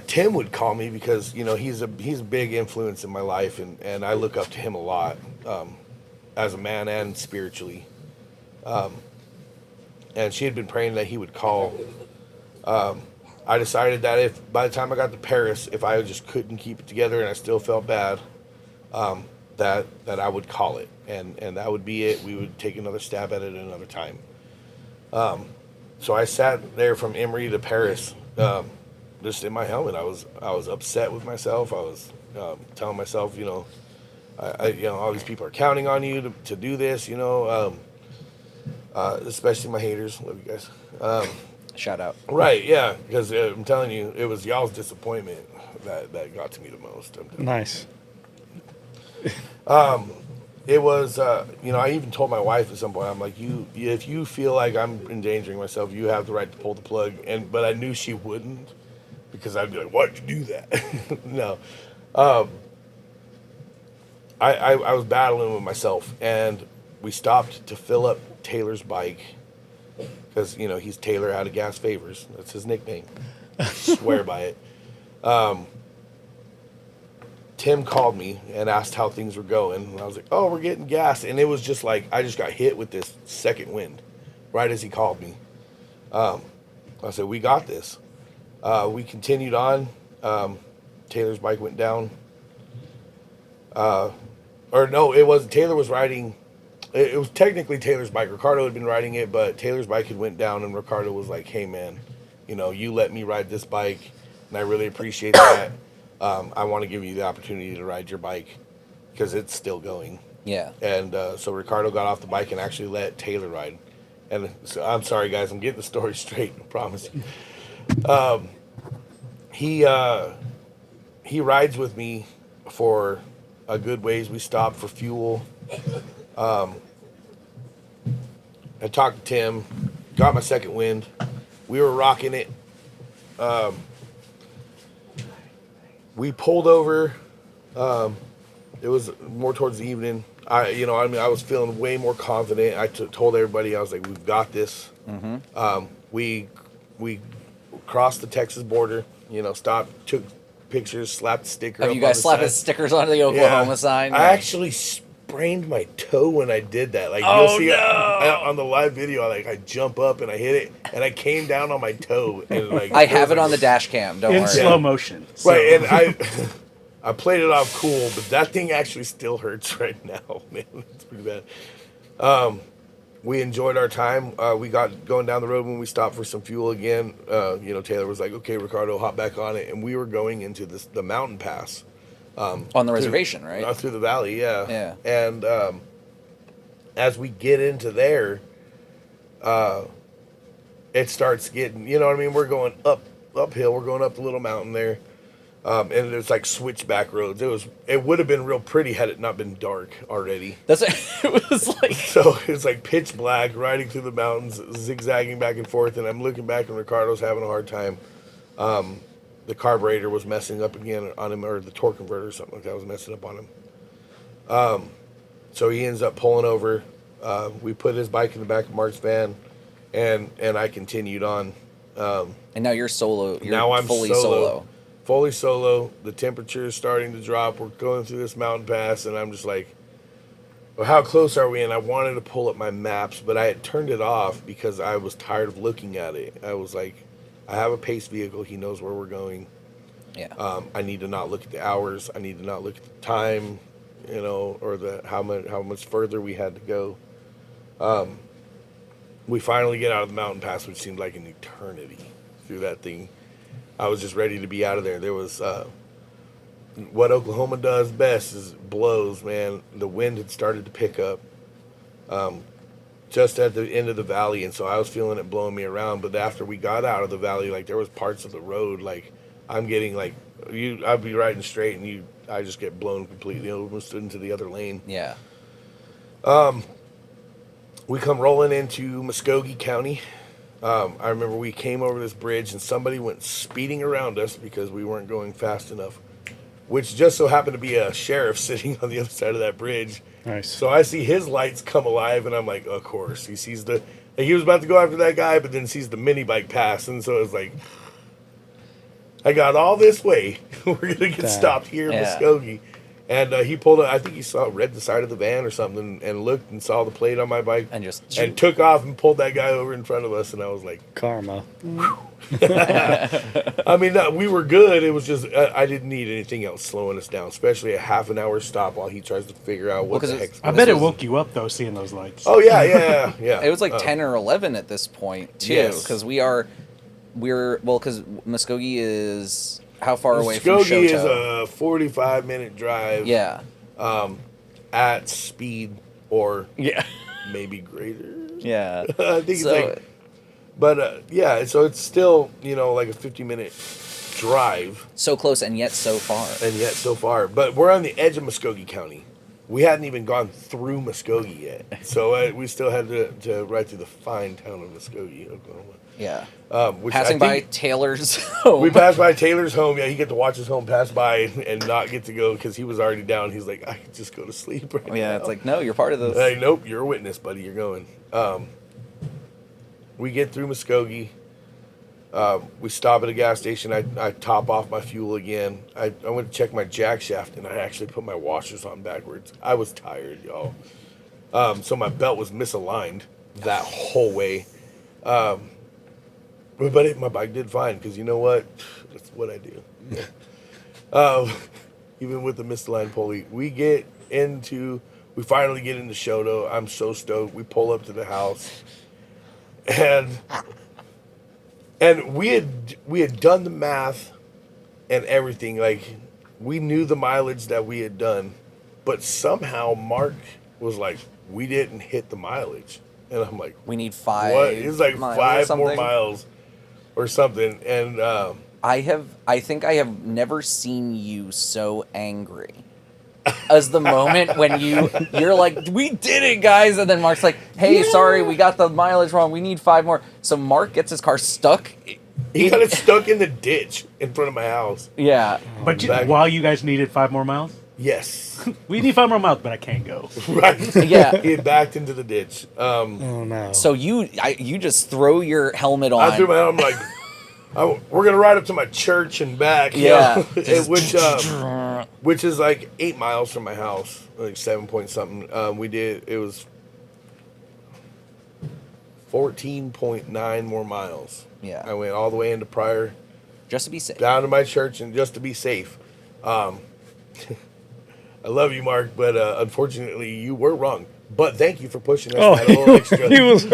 Tim would call me, because he's a big influence in my life, and I look up to him a lot, as a man and spiritually. And she had been praying that he would call. I decided that if by the time I got to Paris, if I just couldn't keep it together and I still felt bad, that I would call it, and that would be it. We would take another stab at it another time. So I sat there from Emory to Paris, just in my helmet. I was upset with myself. I was telling myself, all these people are counting on you to do this, especially my haters. Love you guys. Shout out. Right, yeah, because I'm telling you, it was y'all's disappointment that got to me the most. Nice. It was, I even told my wife at some point, I'm like, if you feel like I'm endangering myself, you have the right to pull the plug. But I knew she wouldn't, because I'd be like, why'd you do that? No. I was battling with myself, and we stopped to fill up Taylor's bike, because, he's Taylor out of Gas Favors. That's his nickname. I swear by it. Tim called me and asked how things were going. And I was like, oh, we're getting gas. And it was just like, I just got hit with this second wind right as he called me. I said, we got this. We continued on. Taylor's bike went down. Or no, it wasn't. Taylor was riding. It was technically Taylor's bike. Ricardo had been riding it, but Taylor's bike had went down, and Ricardo was like, hey, man, you let me ride this bike, and I really appreciate that. I want to give you the opportunity to ride your bike, because it's still going. Yeah. And so Ricardo got off the bike and actually let Taylor ride. And so, I'm sorry, guys, I'm getting the story straight, I promise. He rides with me for a good ways. We stopped for fuel. I talked to Tim, got my second wind. We were rocking it. We pulled over. It was more towards the evening. I was feeling way more confident. I told everybody, I was like, we've got this. Mm-hmm. We we crossed the Texas border. You know, stopped, took pictures, slapped the sticker. Have you guys slapped the stickers onto the Oklahoma sign? I actually sprained my toe when I did that. Like you'll see on the live video, I jump up and I hit it, and I came down on my toe. And like I have it on the dash cam. Don't worry. In slow motion. So. Right, and I played it off cool, but that thing actually still hurts right now, man. It's pretty bad. We enjoyed our time. We got going down the road when we stopped for some fuel again. You know, Taylor was like, "Okay, Ricardo, hop back on it," and we were going into the mountain pass on the reservation, right? Through the valley, yeah. Yeah. And as we get into there, it starts getting, you know what I mean? We're going uphill. We're going up the little mountain there. And it's like switchback roads. It would have been real pretty had it not been dark already. It was like so it's like pitch black, riding through the mountains, zigzagging back and forth, and I'm looking back and Ricardo's having a hard time. The carburetor was messing up again on him, or the torque converter or something like that was messing up on him. So he ends up pulling over. We put his bike in the back of Mark's van, and I continued on. And now you're solo. Now I'm fully solo. Fully solo. The temperature is starting to drop. We're going through this mountain pass, and I'm just like, well, how close are we? And I wanted to pull up my maps, but I had turned it off because I was tired of looking at it. I was like, I have a pace vehicle. He knows where we're going. Yeah. I need to not look at the hours. I need to not look at the time, you know, or how much further we had to go. We finally get out of the mountain pass, which seemed like an eternity through that thing. I was just ready to be out of there. There was what Oklahoma does best is blows, man. The wind had started to pick up just at the end of the valley, and so I was feeling it blowing me around. But after we got out of the valley, like there was parts of the road, like I'm getting like I'd be riding straight, and I just get blown completely almost into the other lane. Yeah. We come rolling into Muskogee County. I remember we came over this bridge and somebody went speeding around us because we weren't going fast enough, which just so happened to be a sheriff sitting on the other side of that bridge. Nice. So I see his lights come alive, and I'm like, of course. He sees he was about to go after that guy, but then sees the mini bike pass, and so it's like, I got all this way. We're going to get stopped here in Muskogee. And he pulled up, I think he read the side of the van or something, and looked and saw the plate on my bike, and took off and pulled that guy over in front of us, and I was like, karma. I mean, we were good. It was just I didn't need anything else slowing us down, especially a half an hour stop while he tries to figure out what the heck's I bet it woke you up though, seeing those lights. Oh yeah. It was like 10 or 11 at this point too, because because Muskogee is. How far away from Shoto? Muskogee is a 45-minute drive. Yeah. At speed or maybe greater. Yeah. I think it's like, but so it's still, you know, like a 50-minute drive. So close and yet so far. But we're on the edge of Muskogee County. We hadn't even gone through Muskogee yet. So we still had to ride through the fine town of Muskogee, Oklahoma. Yeah. Passing by Taylor's home. We passed by Taylor's home. Yeah, he get to watch his home pass by and not get to go because he was already down. He's like, I could just go to sleep right now. It's like, no, you're part of this. Like, nope, you're a witness, buddy. You're going. We get through Muskogee. We stop at a gas station. I top off my fuel again. I went to check my jack shaft, and I actually put my washers on backwards. I was tired, y'all. So my belt was misaligned that whole way. But my bike did fine, because you know what? That's what I do. Even with the misaligned pulley. We finally get into Shoto. I'm so stoked. We pull up to the house. And we had done the math and everything. Like, we knew the mileage that we had done. But somehow Mark was like, we didn't hit the mileage. And I'm like, we need 5. What? It's like 5 more miles or something. And I think I have never seen you so angry as the moment when you're like, we did it, guys, and then Mark's like, hey, sorry, we got the mileage wrong. We need 5 more. So Mark gets his car stuck. He got it stuck in the ditch in front of my house. Yeah. But while you guys needed 5 more miles? Yes. We need 5 more miles, but I can't go. Right. Yeah. He had backed into the ditch. Oh no. So you just throw your helmet on. I threw my helmet. I'm like, we're gonna ride up to my church and back. Yeah. Which is like 8 miles from my house, like 7 point something. It was 14.9 more miles. Yeah. I went all the way into Pryor, Just to be safe. down to my church, and just to be safe. I love you, Mark, but unfortunately, you were wrong. But thank you for pushing us that little extra. He was.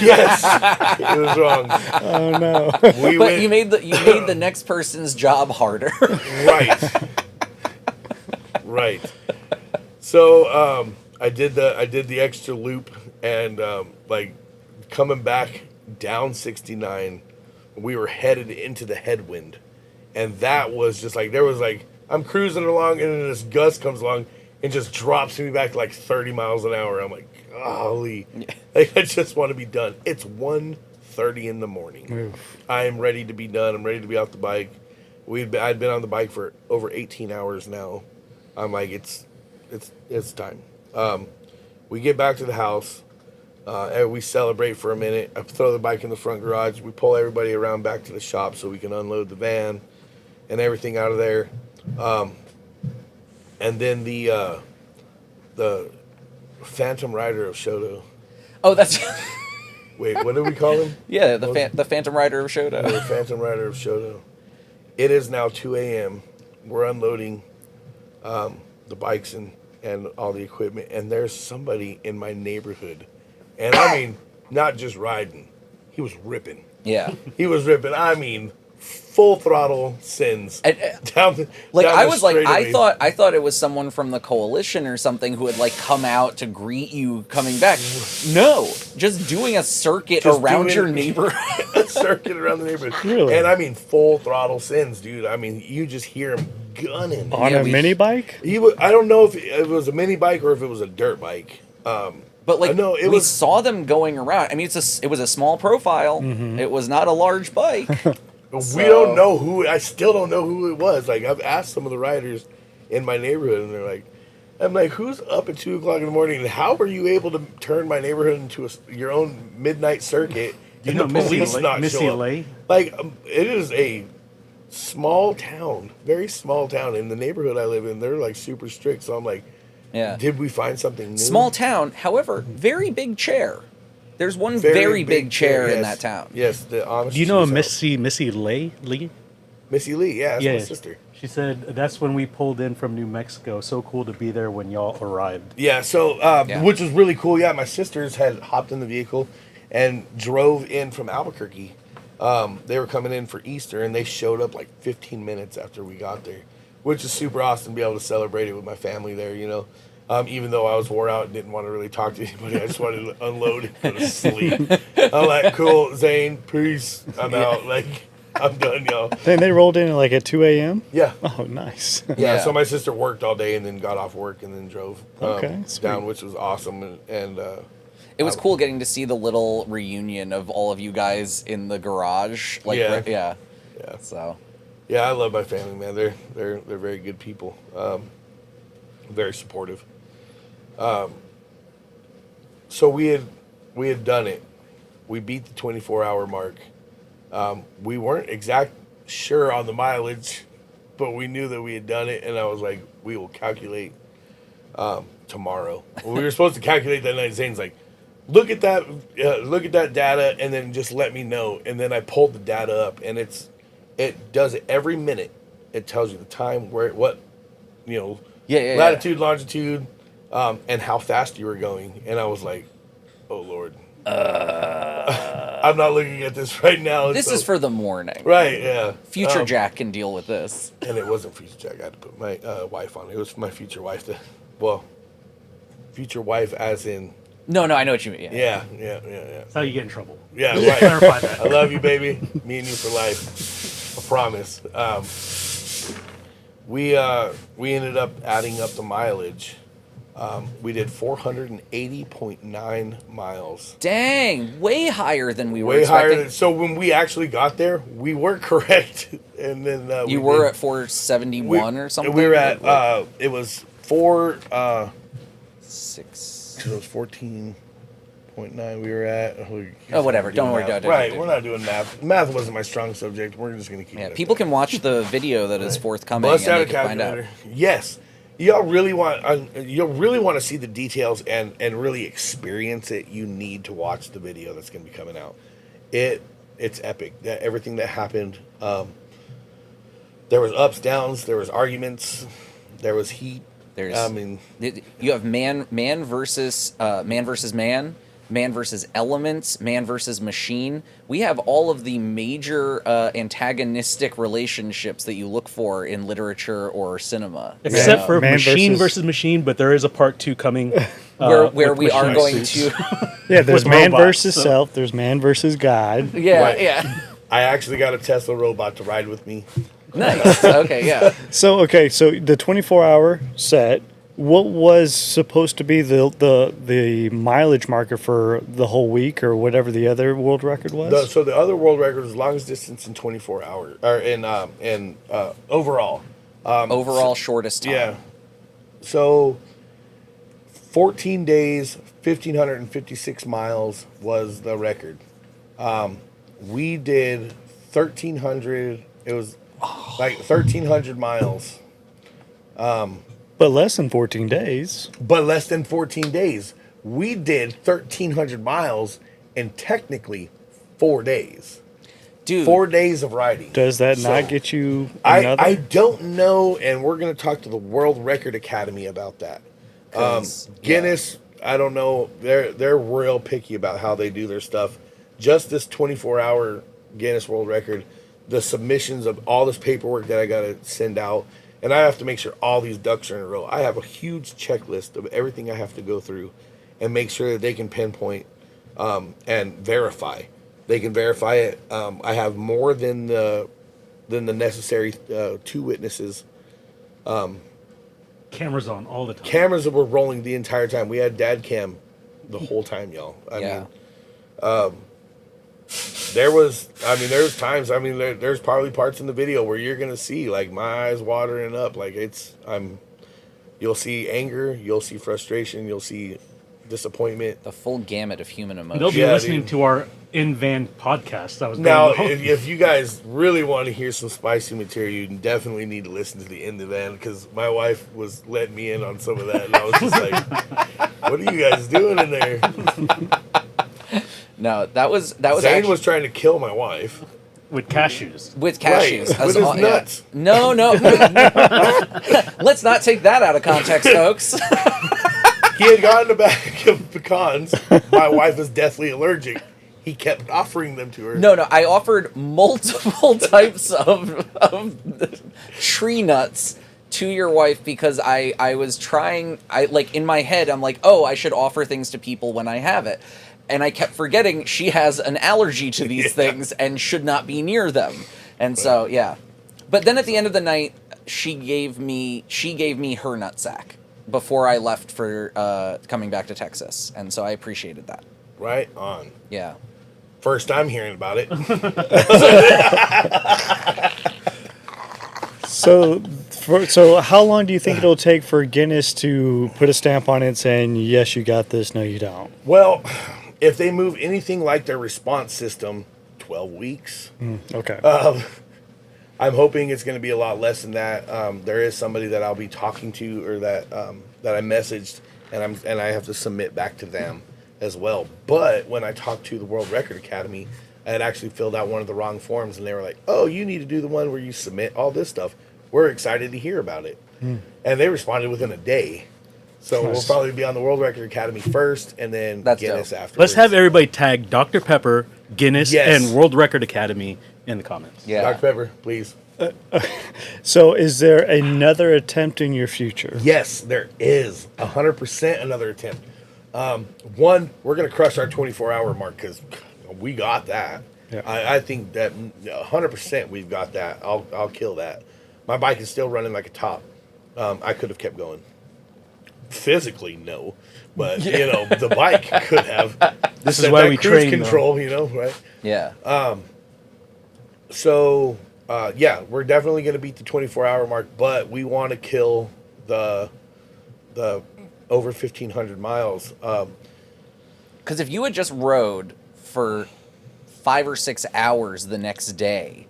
Yes, he was wrong. Oh no. But you made the next person's job harder. Right. Right. So I did the extra loop, and like coming back down 69, we were headed into the headwind, and that was just like there was like I'm cruising along, and then this gust comes along and just drops me back like 30 miles an hour. I'm like, golly, like I just want to be done. It's 1:30 in the morning. Oof. I am ready to be done. I'm ready to be off the bike. I'd been on the bike for over 18 hours now. I'm like, it's time. We get back to the house, and we celebrate for a minute. I throw the bike in the front garage. We pull everybody around back to the shop so we can unload the van and everything out of there. And then the Phantom Rider of Shoto. Oh, that's Wait, what do we call him? yeah, the Phantom Rider of Shoto. The Phantom Rider of Shoto. It is now 2 a.m. We're unloading the bikes and all the equipment, and there's somebody in my neighborhood. And I mean, not just riding. He was ripping. Yeah. He was ripping. I mean, full throttle sins. Down Like down I the was like straightaway. I thought it was someone from the coalition or something who had like come out to greet you coming back. No, just doing a circuit Just around doing your neighborhood. a circuit around the neighborhood. Really? And I mean, full throttle sins, dude. I mean, you just hear him gunning. On a mini bike? I don't know if it was a mini bike or if it was a dirt bike. But like no, we saw them going around. I mean, it was a small profile. Mm-hmm. It was not a large bike. We don't know who. I still don't know who it was. Like I've asked some of the riders in my neighborhood, and they're like, "I'm like, who's up at 2 o'clock in the morning? And how were you able to turn my neighborhood into your own midnight circuit?" You and know the police not Missy show up? LA? Like it is a small town, very small town. In the neighborhood I live in, they're like super strict. So I'm like, Yeah. did we find something new? Small town, however, very big chair. There's one very big chair in yes. that town. Yes, the Amish. Do you know a cheese house. Missy Lee? Missy Lee? Yeah, that's my sister. She said that's when we pulled in from New Mexico. So cool to be there when y'all arrived. Yeah, so which was really cool. Yeah, my sisters had hopped in the vehicle and drove in from Albuquerque. They were coming in for Easter, and they showed up like 15 minutes after we got there, which is super awesome to be able to celebrate it with my family there, you know. Even though I was wore out and didn't want to really talk to anybody, I just wanted to unload and go to sleep. I'm like, cool, Zane, peace, I'm out. Like, I'm done, y'all. Then they rolled in like at 2 a.m.? Yeah. Oh, nice. Yeah, so my sister worked all day and then got off work and then drove Okay, sweet. down, which was awesome. And It was cool getting to see the little reunion of all of you guys in the garage. Like, Yeah. yeah. yeah. So, Yeah, I love my family, man. They're very good people. Very supportive. So we had done it. We beat the 24-hour mark. We weren't sure on the mileage, but we knew that we had done it, and I was like, we will calculate tomorrow. When we were supposed to calculate that night, Zane's like, look at that data, and then just let me know. And then I pulled the data up, and it does it every minute. It tells you the time, latitude, longitude, and how fast you were going. And I was like, oh, Lord. I'm not looking at this right now. this is for the morning. Right, yeah. Future Jack can deal with this. And it wasn't Future Jack. I had to put my wife on it. It was my future wife. Future wife as in... No, I know what you mean. Yeah. That's how you get in trouble. Yeah, right. Clarify that. I love you, baby. Me and you for life. I promise. We ended up adding up the mileage. We did 480.9 miles. Dang, way higher than we were Way expecting. higher. So when we actually got there, we were correct. And then you were at 471 or something. We were at it was 6. It was 14.9. We were at. Whatever. Don't worry. Right, we're not doing math. Math wasn't my strong subject. We're just gonna keep. Yeah, it people can watch the video that is forthcoming Bust and out they a can find out. calculator. Yes, you'll really want to see the details and really experience it. You need to watch the video that's going to be coming out. It's epic. Everything that happened. There was ups, downs. There was arguments. There was heat. You have man versus man versus elements, man versus machine. We have all of the major antagonistic relationships that you look for in literature or cinema. Except for machine versus machine, but there is a part 2 coming. Where we are going to... Yeah, there's man versus self, there's man versus God. Yeah, right. yeah. I actually got a Tesla robot to ride with me. Nice. Okay, yeah. So the 24-hour set, what was supposed to be the mileage marker for the whole week or whatever the other world record was? So the other world record was longest distance in 24 hours, or in overall. Overall shortest time. Yeah. So 14 days, 1,556 miles was the record. We did 1,300. It was like 1,300 miles. But less than 14 days. But less than 14 days. We did 1,300 miles in technically 4 days. Dude. 4 days of riding. Does that not get you another? I don't know, and we're going to talk to the World Record Academy about that. Guinness, I don't know. They're real picky about how they do their stuff. Just this 24-hour Guinness World Record, the submissions of all this paperwork that I got to send out, and I have to make sure all these ducks are in a row. I have a huge checklist of everything I have to go through and make sure that they can pinpoint and verify. They can verify it. I have more than the necessary 2 witnesses. Cameras on all the time. Cameras were rolling the entire time. We had dad cam the whole time, y'all. I mean, there's times, there's probably parts in the video where you're going to see like my eyes watering up. Like you'll see anger, you'll see frustration, you'll see disappointment. The full gamut of human emotion. They'll be listening to our in-van podcast. That was now, if you guys really want to hear some spicy material, you definitely need to listen to the in the van, because my wife was letting me in on some of that, and I was just like, "What are you guys doing in there?" No, that was Zane was trying to kill my wife with cashews. With cashews, right, with his nuts. Yeah. No. Let's not take that out of context, folks. He had gotten a bag of pecans. My wife was deathly allergic. He kept offering them to her. No, I offered multiple types of tree nuts to your wife because I was trying. In my head, I'm like, oh, I should offer things to people when I have it. And I kept forgetting she has an allergy to these things and should not be near them. And so, yeah. But then at the end of the night, she gave me her nutsack before I left for coming back to Texas. And so I appreciated that. Right on. Yeah. First time hearing about it. So how long do you think it'll take for Guinness to put a stamp on it saying, yes, you got this, no, you don't? Well, if they move anything like their response system, 12 weeks. Okay. I'm hoping it's going to be a lot less than that. There is somebody that I'll be talking to, or that I messaged, and I have to submit back to them as well. But when I talked to the World Record Academy, I had actually filled out one of the wrong forms, and they were like, "Oh, you need to do the one where you submit all this stuff. We're excited to hear about it." And they responded within a day. So we'll probably be on the World Record Academy first, and then Guinness afterwards. Let's have everybody tag Dr. Pepper, Guinness, and World Record Academy in the comments. Yeah. Dr. Pepper, please. So is there another attempt in your future? Yes, there is. 100% another attempt. One, we're going to crush our 24-hour mark, because we got that. Yeah. I think that 100% we've got that. I'll kill that. My bike is still running like a top. I could have kept going. Physically, no. But, the bike could have. This is why we cruise train control, right? Yeah. So we're definitely going to beat the 24-hour mark, but we want to kill the over 1,500 miles. Because if you had just rode for 5 or 6 hours the next day,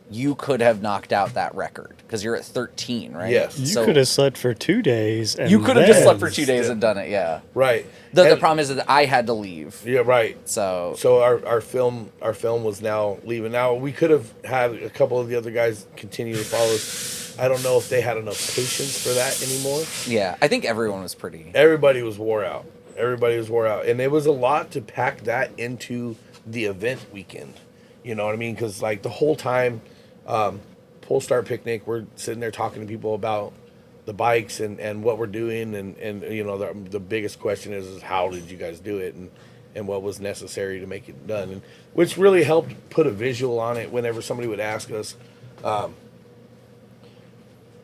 you could have knocked out that record because you're at 13, right? Yes. You could have slept for 2 days. And you could have just slept for 2 days and done it, yeah. Right. The problem is that I had to leave. Yeah, right. So our film was now leaving. Now, we could have had a couple of the other guys continue to follow us. I don't know if they had enough patience for that anymore. Yeah, I think everyone was pretty... Everybody was wore out. And it was a lot to pack that into the event weekend. You know what I mean? Because, like, the whole time... Pullstar Picnic, we're sitting there talking to people about the bikes and what we're doing, and you know, the biggest question is how did you guys do it, and what was necessary to make it done, and which really helped put a visual on it whenever somebody would ask us,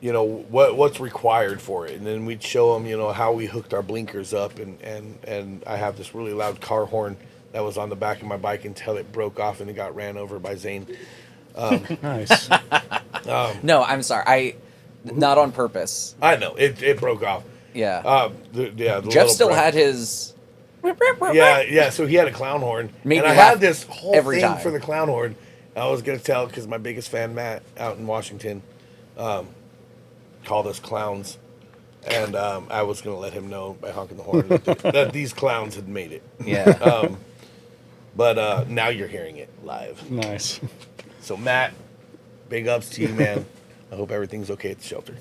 you know, what's required for it, and then we'd show them, you know, how we hooked our blinkers up, and I have this really loud car horn that was on the back of my bike until it broke off and it got ran over by Zane. Nice. No, I'm sorry. Not on purpose. I know it broke off. Yeah. The Jeff still had his. Yeah. So he had a clown horn, Made and me I laugh had this whole every thing time. for the clown horn. I was gonna tell because my biggest fan Matt out in Washington called us clowns, and I was gonna let him know by honking the horn that these clowns had made it. Yeah. But now you're hearing it live. Nice. So Matt, big ups to you, man. I hope everything's okay at the shelter.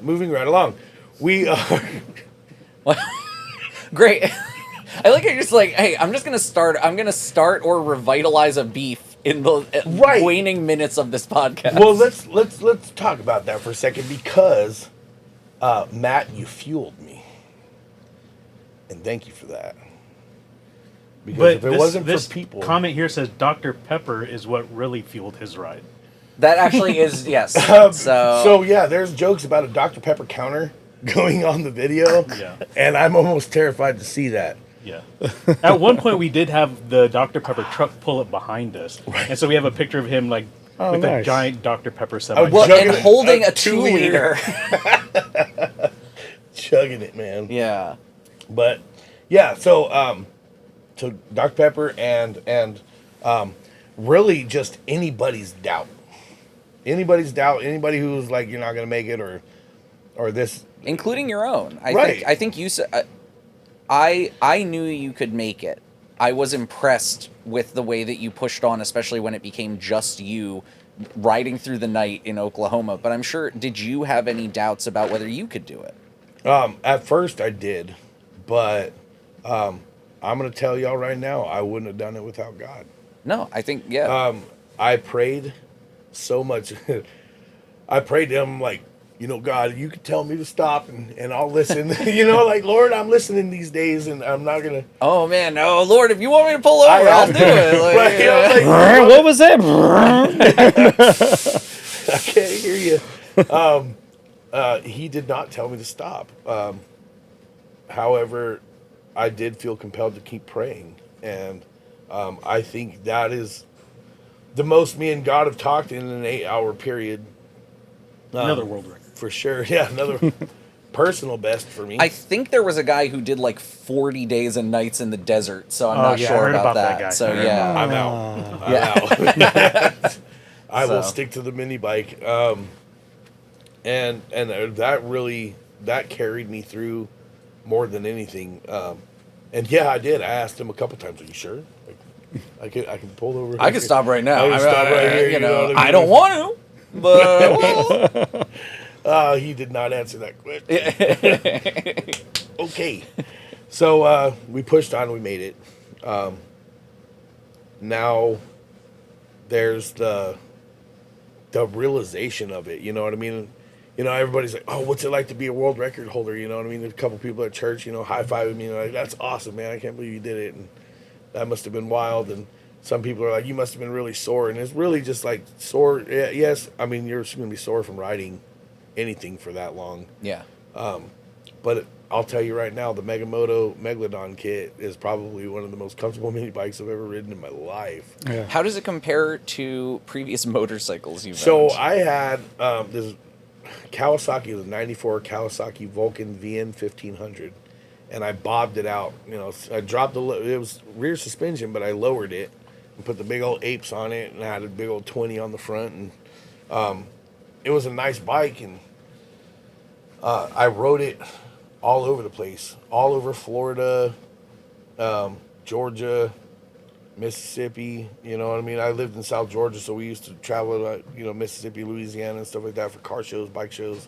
Moving right along, we are Great. I like you're just like, hey, I'm gonna start or revitalize a beef in the waning minutes of this podcast. Well, let's talk about that for a second because Matt, you fueled me, and thank you for that. Because But if it wasn't for people, comment here says Dr. Pepper is what really fueled his ride. That actually is, yes. So yeah, there's jokes about a Dr. Pepper counter going on the video, Yeah. and I'm almost terrified to see that. Yeah. At one point, we did have the Dr. Pepper truck pull up behind us, and so we have a picture of him like with nice. a giant Dr. Pepper semi. Well, Chugging and it, holding a a 2-liter. Chugging it, man. Yeah. But yeah, so Dr. Pepper and really just anybody's doubt. Anybody who's like you're not gonna make it or this, Including your own. Right. I think you said... I knew you could make it. I was impressed with the way that you pushed on, especially when it became just you riding through the night in Oklahoma. But I'm sure, did you have any doubts about whether you could do it? at first I did, but I'm gonna tell y'all right now, I wouldn't have done it without God. No, I think, yeah. I prayed so much. I prayed to him like, you know, God, you could tell me to stop and I'll listen. You know, like, Lord, I'm listening these days and I'm not going to. Oh, man. Oh, Lord, if you want me to pull over, I'll do it. Like, right, yeah. I was like, What was that? I can't hear you. He did not tell me to stop. However, I did feel compelled to keep praying. And I think that is the most me and God have talked in an 8-hour period. Another world record. For sure. Yeah, another personal best for me. I think there was a guy who did like 40 days and nights in the desert, so I'm not yeah, I sure heard about about that that. guy. So, I heard yeah. I'm out. Yeah. I will So. stick to the mini bike. And that carried me through more than anything. And yeah, I did. I asked him a couple times, "Are you sure? Like, I can pull over. I can stop right now. I can stop right here. You know, what I mean? I don't want to, but He did not answer that question. Okay. So we pushed on. We made it. Now there's the realization of it. You know what I mean? You know, everybody's like, "Oh, what's it like to be a world record holder?" You know what I mean? There's a couple people at church, you know, high-fiving me. Like, "That's awesome, man. I can't believe you did it." And that must have been wild. And some people are like, "You must have been really sore." And it's really just like sore. Yeah, yes, I mean, you're going to be sore from riding anything for that long. yeah. But I'll tell you right now, the Megamoto Megalodon kit is probably one of the most comfortable mini bikes I've ever ridden in my life. Yeah. How does it compare to previous motorcycles you've So owned? I had this Kawasaki, the '94 Kawasaki Vulcan VN 1500, and I bobbed it out. You know, I dropped it was rear suspension, but I lowered it and put the big old apes on it, and I had a big old 20 on the front, and it was a nice bike, and I rode it all over the place, all over Florida, Georgia, Mississippi. You know what I mean? I lived in South Georgia, so we used to travel, Mississippi, Louisiana, and stuff like that for car shows, bike shows.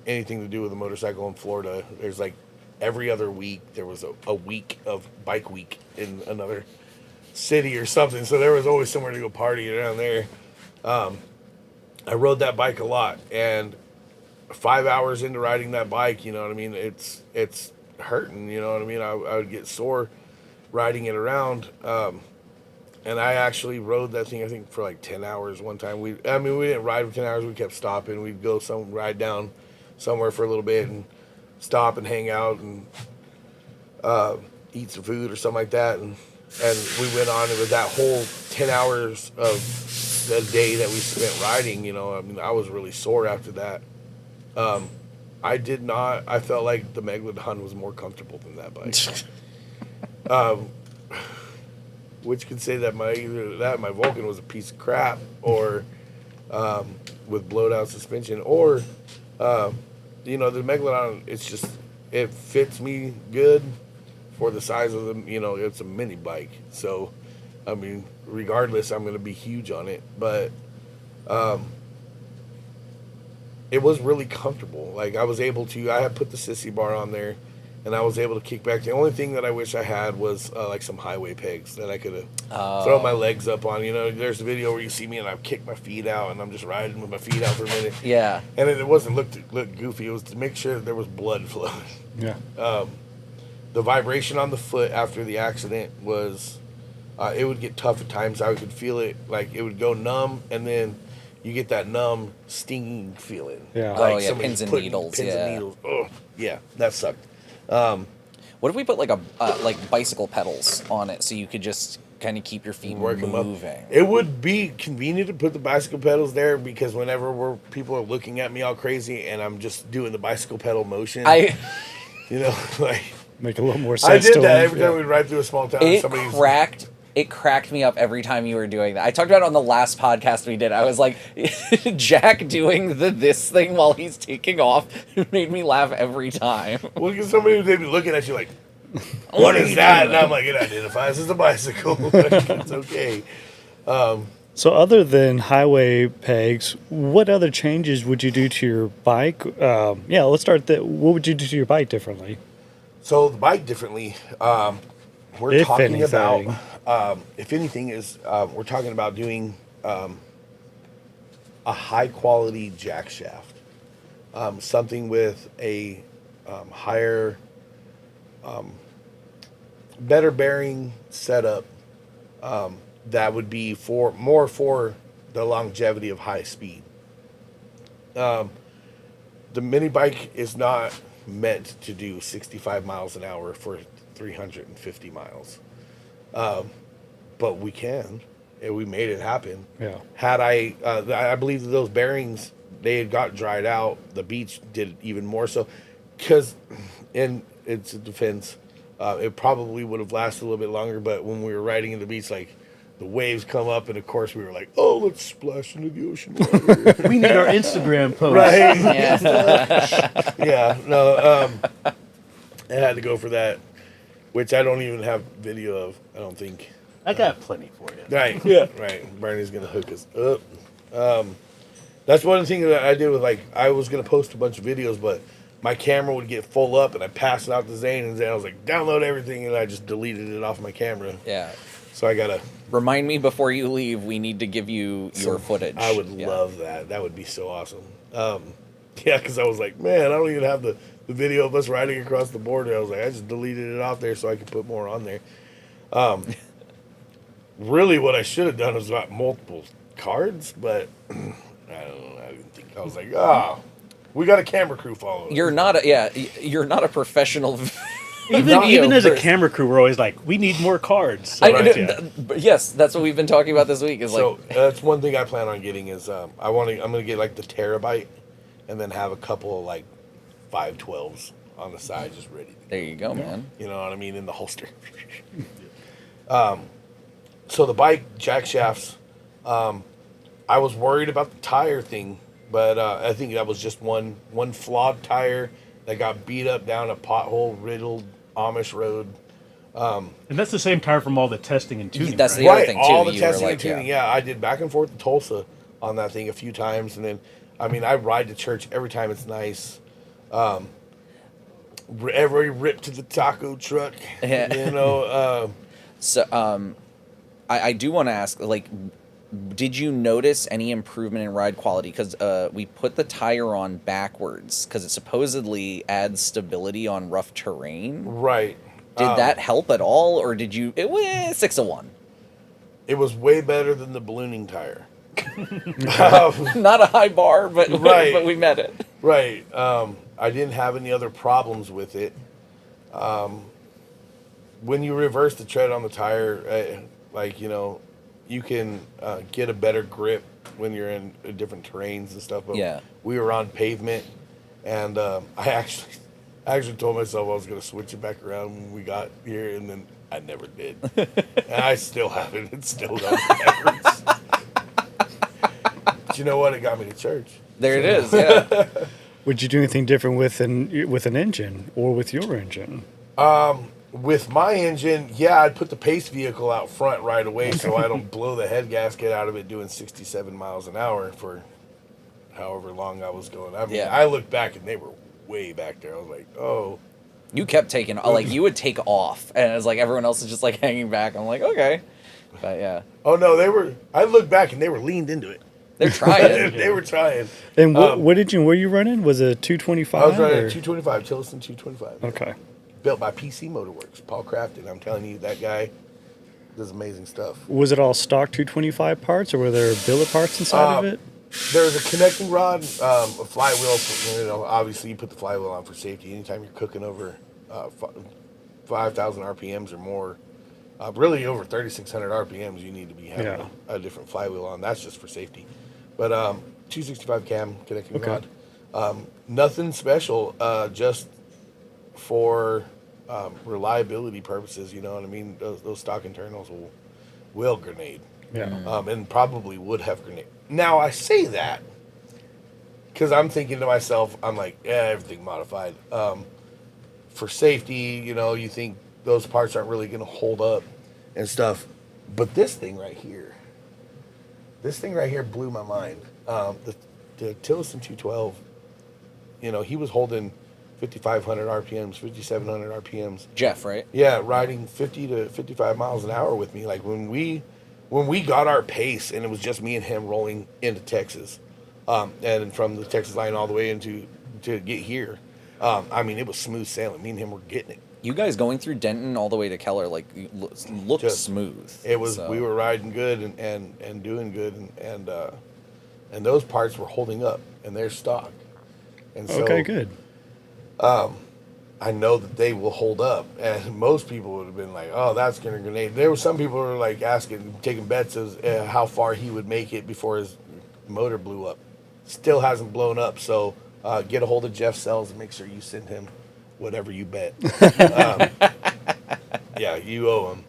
Anything to do with a motorcycle in Florida. There's like every other week there was a week of bike week in another city or something. So there was always somewhere to go party around there. I rode that bike a lot, and 5 hours into riding that bike, you know what I mean? It's hurting, you know what I mean? I would get sore riding it around. And I actually rode that thing, I think, for like 10 hours one time. We didn't ride for 10 hours. We kept stopping. We'd go ride down somewhere for a little bit and stop and hang out and eat some food or something like that. And we went on with that whole 10 hours of the day that we spent riding, you know. I mean, I was really sore after that. I felt like the Megalodon was more comfortable than that bike. Which could say that my Vulcan was a piece of crap, or with blowed out suspension, or the Megalodon, it fits me good for the size of the, it's a mini bike. So, I mean, regardless, I'm going to be huge on it, but it was really comfortable. Like, I had put the sissy bar on there, and I was able to kick back. The only thing that I wish I had was like some highway pegs that I could have thrown my legs up on. You know, there's a video where you see me and I kick my feet out and I'm just riding with my feet out for a minute. Yeah. And it wasn't look goofy. It was to make sure that there was blood flowing. Yeah. The vibration on the foot after the accident was, it would get tough at times. I could feel it, like it would go numb, and then you get that numb, stinging feeling. Yeah. Like pins and needles. Pins and needles. Oh, yeah, that sucked. What if we put like bicycle pedals on it so you could just kind of keep your feet moving? It would be convenient to put the bicycle pedals there, because whenever people are looking at me all crazy and I'm just doing the bicycle pedal motion, like make a little more sense. I did to that them. every time we'd ride through a small town. It cracked me up every time you were doing that. I talked about it on the last podcast we did. I was like, Jack doing this thing while he's taking off made me laugh every time. Well, because somebody would be looking at you like, what is that? And I'm like, it identifies as a bicycle. It's okay. So other than highway pegs, what other changes would you do to your bike? Let's start what would you do to your bike differently? So the bike differently, we're talking about doing a high quality jack shaft, something with a higher, better bearing setup, that would be more for the longevity of high speed. The mini bike is not meant to do 65 miles an hour for 350 miles. But we can. We made it happen. Yeah. Had I believe that those bearings, they had got dried out. The beach did even more so, because in its defense, it probably would have lasted a little bit longer. But when we were riding in the beach, like, the waves come up, and of course we were like, oh, let's splash into the ocean water. We need our Instagram post. Right. Yeah. No, I had to go for that, which I don't even have video of, I don't think. I got plenty for you. Right. Yeah. Right. Bernie's going to hook us up. That's one of the things that I did with, like, I was going to post a bunch of videos, but my camera would get full up, and I passed it out to Zane, and Zane was like, download everything, and I just deleted it off my camera. Yeah. So I got to... Remind me before you leave, we need to give you your footage. I would love that. That would be so awesome. Because I was like, man, I don't even have the video of us riding across the border. I was like, I just deleted it off there so I could put more on there. Really, what I should have done was got multiple cards, but I don't know. I didn't think. I was like, We got a camera crew following. You're not a professional. Even as a camera crew, we're always like, we need more cards. So yes, that's what we've been talking about this week. That's one thing I plan on getting is I'm gonna get like the terabyte, and then have a couple of like 512s on the side just ready. There you go, man. You know what I mean, in the holster. So the bike jack shafts, I was worried about the tire thing, but I think that was just one flawed tire that got beat up down a pothole riddled Amish road. And that's the same tire from all the testing and tuning. That's the other thing too. All the testing and tuning. Yeah, I did back and forth to Tulsa on that thing a few times, and then I ride to church every time. It's nice. Every rip to the taco truck. You know. So I do want to ask, like, did you notice any improvement in ride quality? Because we put the tire on backwards because it supposedly adds stability on rough terrain. Right. Did that help at all, or did you? It was 6-1. It was way better than the ballooning tire. Not a high bar, but right. But we met it. Right. I didn't have any other problems with it. When you reverse the tread on the tire, you can get a better grip when you're in different terrains and stuff. But we were on pavement, and I actually told myself I was going to switch it back around when we got here, and then I never did. And I still haven't. It's still going backwards. But you know what? It got me to church. There it is, yeah. Would you do anything different with an engine or with your engine? With my engine, I'd put the pace vehicle out front right away so I don't blow the head gasket out of it doing 67 miles an hour for however long I was going. I looked back and they were way back there. I was like, oh. You kept taking, like, you would take off, and it was like everyone else is just, like, hanging back. I'm like, okay. But, yeah. Oh, no, I looked back and they were leaned into it. They're trying. They were trying. And were you running? Was it a 225? I was running a 225, Tillerson 225. Okay. Built by PC Motorworks, Paul Crafton. I'm telling you, that guy does amazing stuff. Was it all stock 225 parts, or were there billet parts inside of it? There was a connecting rod, a flywheel. Obviously, you put the flywheel on for safety. Anytime you're cooking over 5,000 RPMs or more, really over 3,600 RPMs, you need to be having a different flywheel on. That's just for safety. But 265 cam connecting rod. Nothing special, just for reliability purposes, you know what I mean? Those stock internals will grenade. Yeah. And probably would have grenade. Now, I say that because I'm thinking to myself, I'm like, everything modified. For safety, you think those parts aren't really going to hold up and stuff. But this thing right here blew my mind. The Tillerson 212, he was holding 5,500 RPMs, 5,700 RPMs. Jeff, right? Yeah, riding 50 to 55 miles an hour with me. Like when we got our pace, and it was just me and him rolling into Texas, and from the Texas line all the way to get here, it was smooth sailing. Me and him were getting it. You guys going through Denton all the way to Keller, like, looked just smooth. It was. So. We were riding good and doing good, and those parts were holding up, and they're stock. And so, okay, good. I know that they will hold up, and most people would have been like, "Oh, that's gonna grenade." There were some people who were like taking bets as how far he would make it before his motor blew up. Still hasn't blown up, so get a hold of Jeff Sells and make sure you send him whatever you bet. You owe him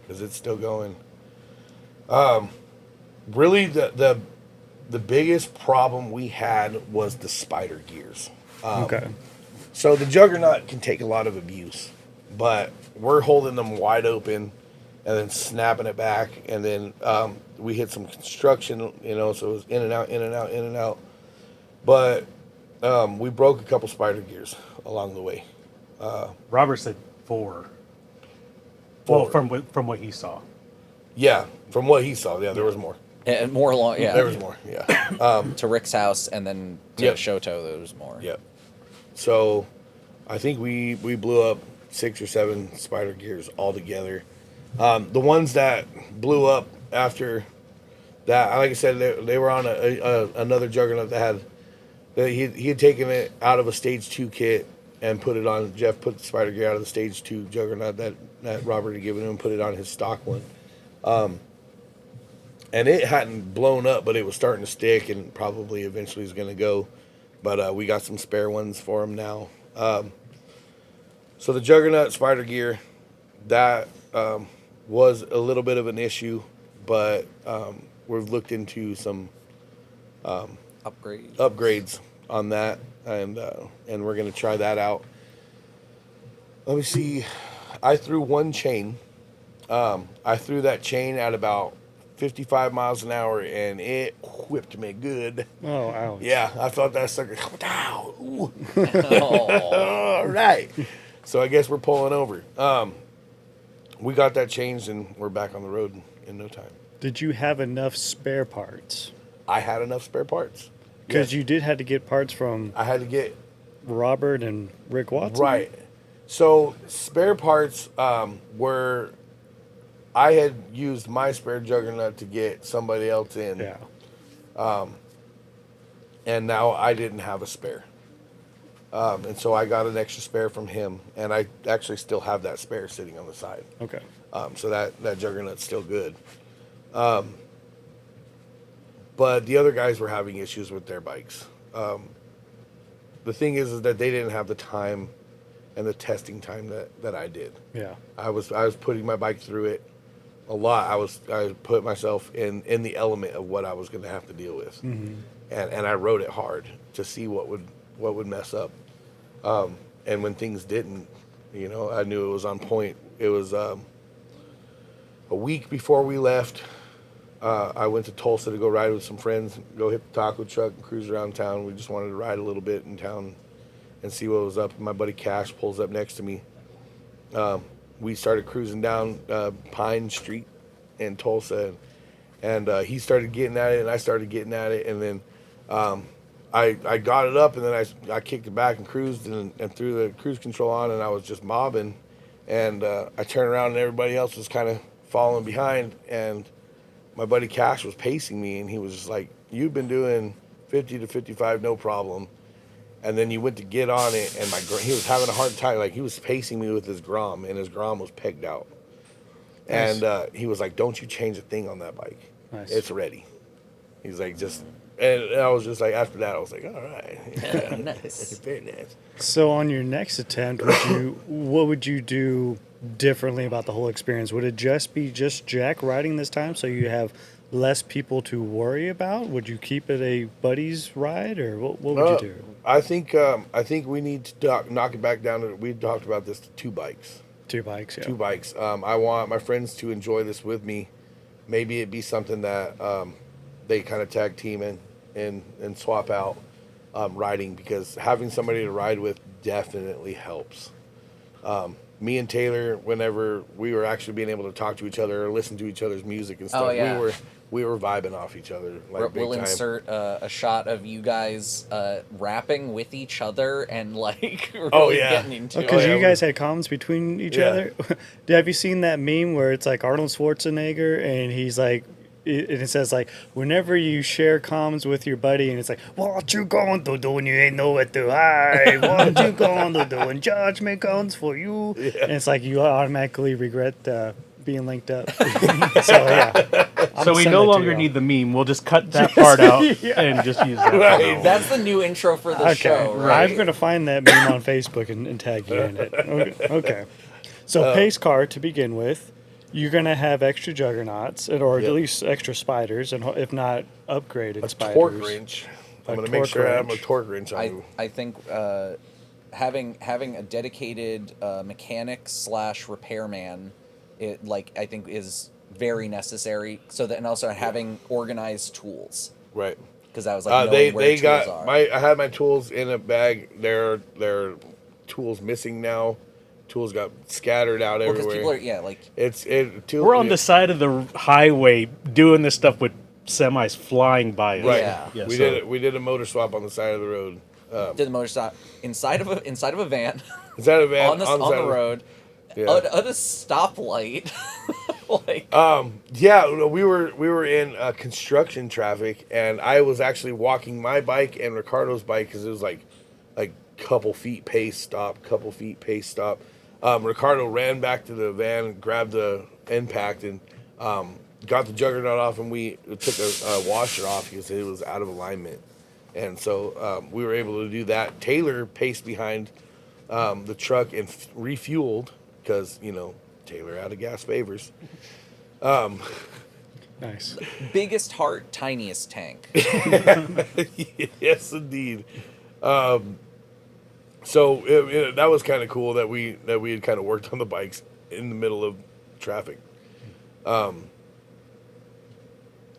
because it's still going. Really, the biggest problem we had was the spider gears. Okay. So the Juggernaut can take a lot of abuse, but we're holding them wide open and then snapping it back, and then we hit some construction, so it was in and out, in and out, in and out. But we broke a couple spider gears along the way. Robert said 4. Well, from what he saw. Yeah, from what he saw, there was more. And more along, There was more, yeah. To Rick's house, and then to Shoto, there was more. Yep. So, I think we blew up 6 or 7 spider gears altogether. The ones that blew up after that, like I said, they were on another Juggernaut that He had taken it out of a stage 2 kit and put it on. Jeff put the spider gear out of the stage 2 Juggernaut that Robert had given him and put it on his stock one. And it hadn't blown up, but it was starting to stick and probably eventually is going to go. But we got some spare ones for him now. So the Juggernaut spider gear, that was a little bit of an issue, but we've looked into some upgrades on that, and we're going to try that out. Let me see. I threw one chain. I threw that chain at about 55 miles an hour, and it whipped me good. Oh, ouch. Yeah, I felt that sucker. Ow. All right. So I guess we're pulling over. We got that changed, and we're back on the road in no time. Did you have enough spare parts? I had enough spare parts. Because you did have to get parts from... I had to get... Robert and Rick Watson? Right. So spare parts were... I had used my spare Juggernaut to get somebody else in. Yeah. And now I didn't have a spare. And so I got an extra spare from him. And I actually still have that spare sitting on the side. Okay. So that Juggernaut's still good. But the other guys were having issues with their bikes. The thing is that they didn't have the time and the testing time that I did. Yeah. I was putting my bike through it a lot. I put myself in the element of what I was going to have to deal with, Mm-hmm. and I rode it hard to see what would mess up. And when things didn't, I knew it was on point. It was a week before we left. I went to Tulsa to go ride with some friends, go hit the taco truck and cruise around town. We just wanted to ride a little bit in town and see what was up. And my buddy Cash pulls up next to me. We started cruising down Pine Street in Tulsa, and he started getting at it, and I started getting at it, and then I got it up, and then I kicked it back and cruised and threw the cruise control on, and I was just mobbing, and I turned around, and everybody else was kind of following behind, and my buddy Cash was pacing me, and he was just like, "You've been doing 50 to 55, no problem." And then you went to get on it, and he was having a hard time. Like, he was pacing me with his Grom, and his Grom was pegged out. Nice. And he was like, "Don't you change a thing on that bike. Nice. It's ready." He's like, and I was just like, after that, I was like, all right. Yeah. Nice. Very nice. So on your next attempt, what would you do differently about the whole experience? Would it just be Jack riding this time, so you have less people to worry about? Would you keep it a buddies ride, or what would you do? I think we need to knock it back down to, we talked about this, to 2 bikes. 2 bikes, yeah. 2 bikes. I want my friends to enjoy this with me. Maybe it'd be something that they kind of tag team and swap out riding, because having somebody to ride with definitely helps. Me and Taylor, whenever we were actually being able to talk to each other or listen to each other's music and stuff, we were vibing off each other. Like, we'll insert a shot of you guys rapping with each other and like really getting into it. Because you guys had comments between each other. Have you seen that meme where it's like Arnold Schwarzenegger and he's like, and it says like, whenever you share comms with your buddy, and it's like, "What you going to do when you ain't know what to hide? What you going to do when judgment comes for you?" Yeah. And it's like you automatically regret being linked up. So we no longer need the meme. We'll just cut that part out and just use that. Right. That's the new intro for the show. Right? I'm going to find that meme on Facebook and tag you in it. Okay. So pace car to begin with. You're going to have extra Juggernauts, or at least extra spiders, and if not, upgraded spiders. Torque wrench. I'm going to make sure I have a torque wrench on you. I think having a dedicated mechanic / repairman, I think is very necessary. So that, and also having organized tools. Right. Because I was like, where tools are. I had my tools in a bag. There are tools missing now. Tools got scattered out everywhere. Because people are, we're on the side of the highway doing this stuff with semis flying by us. Right. Yeah. We did a motor swap on the side of the road. Did the motor swap inside of a van. Inside of a van on the road. Yeah. At a stoplight. like, yeah, we were in construction traffic, and I was actually walking my bike and Ricardo's bike because it was like couple feet pace stop, couple feet pace stop. Ricardo ran back to the van, grabbed the impact, and got the juggernaut off, and we took a washer off because it was out of alignment. And so we were able to do that. Taylor paced behind the truck and refueled because, Taylor out of gas favors. Nice. biggest heart, tiniest tank. Yes, indeed. So that was kind of cool that we had kind of worked on the bikes in the middle of traffic.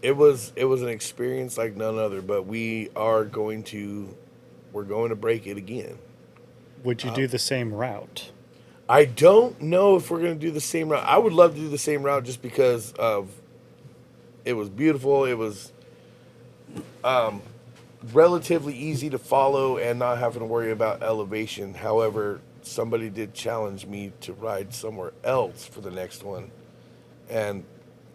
It was an experience like none other, but we're going to break it again. Would you do the same route? I don't know if we're going to do the same route. I would love to do the same route just because of it was beautiful. It was relatively easy to follow and not having to worry about elevation. However, somebody did challenge me to ride somewhere else for the next one, and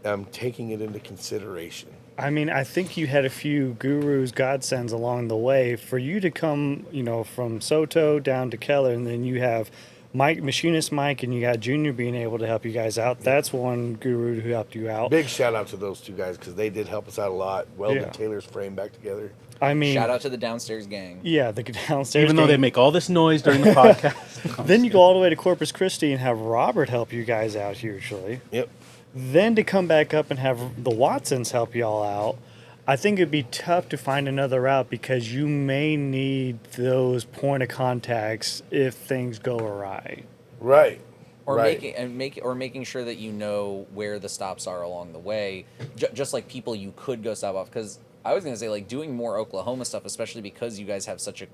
I'm taking it into consideration. I mean, I think you had a few gurus, godsends along the way for you to come, from Soto down to Keller, and then you have Machinist Mike, and you got Junior being able to help you guys out. That's one guru who helped you out. Big shout out to those two guys because they did help us out a lot. Welded Taylor's frame back together. I mean, shout out to the downstairs gang. Yeah, the downstairs Even though gang. they make all this noise during the podcast. Then you go all the way to Corpus Christi and have Robert help you guys out usually. Yep. Then to come back up and have the Watsons help y'all out, I think it'd be tough to find another route because you may need those point of contacts if things go awry. Right. Or right. making sure that you know where the stops are along the way, just like people you could go stop off. Because I was gonna say doing more Oklahoma stuff, especially because you guys have such a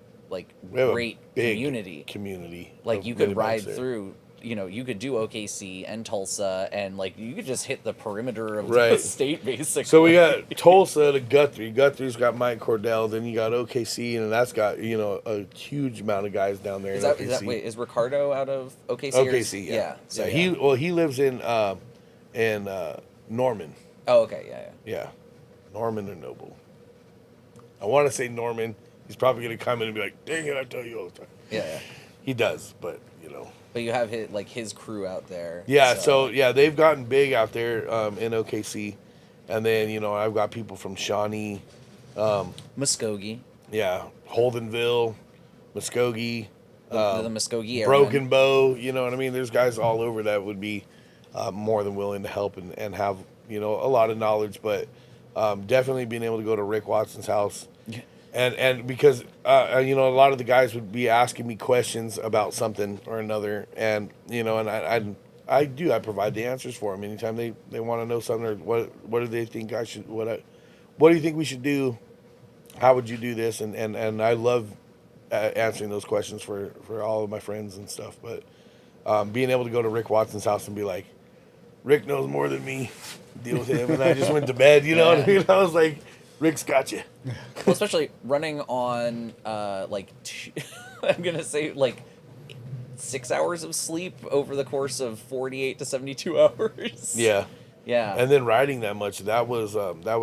great community. Like you could ride through. You could do OKC and Tulsa, and you could just hit the perimeter of the state basically. So we got Tulsa to Guthrie. Guthrie's got Mike Cordell. Then you got OKC, and that's got a huge amount of guys down there. Is Ricardo out of OKC? OKC, yeah. So he lives in Norman. Oh, okay, yeah. Norman or Noble. I want to say Norman. He's probably gonna come in and be like, "Dang it, I tell you all the time." Yeah. He does, but But you have his crew out there. Yeah, so they've gotten big out there in OKC, and then I've got people from Shawnee, Muskogee. Yeah, Holdenville, Muskogee, the Muskogee area. Broken Bow. You know what I mean? There's guys all over that would be more than willing to help and have a lot of knowledge, but definitely being able to go to Rick Watson's house. And because a lot of the guys would be asking me questions about something or another, and I provide the answers for them anytime they want to know something, or what do they think what do you think we should do, how would you do this, and I love answering those questions for all of my friends and stuff. But being able to go to Rick Watson's house and be like, Rick knows more than me, deal with him, and I just went to bed. You know what I mean? I was like, Rick's got you. Well, especially running on I'm gonna say 6 hours of sleep over the course of 48 to 72 hours. Yeah. And then riding that much, that was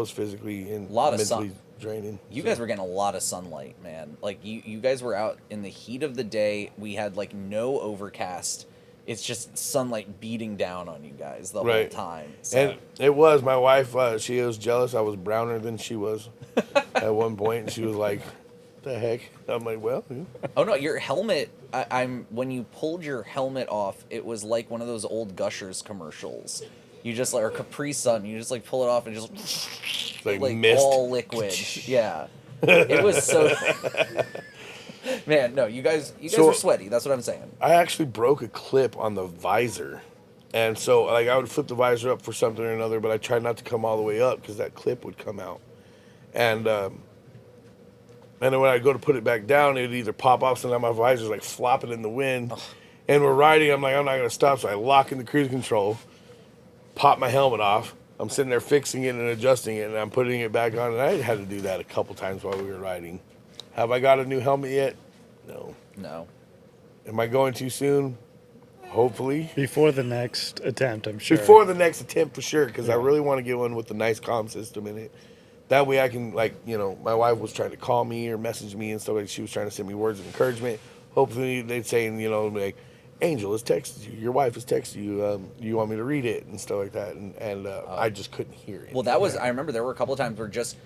physically and mentally draining. You guys were getting a lot of sunlight, man. You guys were out in the heat of the day. We had no overcast. It's just sunlight beating down on you guys the whole time. So. And it was, my wife, she was jealous. I was browner than she was at one point. And she was like, the heck? I'm like, well. Yeah. Oh, no, your helmet, when you pulled your helmet off, it was like one of those old Gushers commercials. You just, or Capri Sun, you just pull it off and just, mist. all liquid. Yeah. It was so... Man, no, you guys were sweaty. That's what I'm saying. I actually broke a clip on the visor. And so, I would flip the visor up for something or another, but I tried not to come all the way up because that clip would come out. And then when I go to put it back down, it would either pop off, so now my visor's flopping in the wind. Ugh. And we're riding, I'm like, I'm not going to stop. So I lock in the cruise control, pop my helmet off. I'm sitting there fixing it and adjusting it, and I'm putting it back on. And I had to do that a couple times while we were riding. Have I got a new helmet yet? No. No. Am I going too soon? Hopefully. Before the next attempt, I'm sure. Before the next attempt, for sure, because I really want to get one with a nice comm system in it. That way I can, like, you know, my wife was trying to call me or message me and stuff like she was trying to send me words of encouragement. Hopefully they'd say, you know, like, Angel has texted you, your wife has texted you, you want me to read it and stuff like that. And I just couldn't hear it. Well, that was, I remember there were a couple of times where just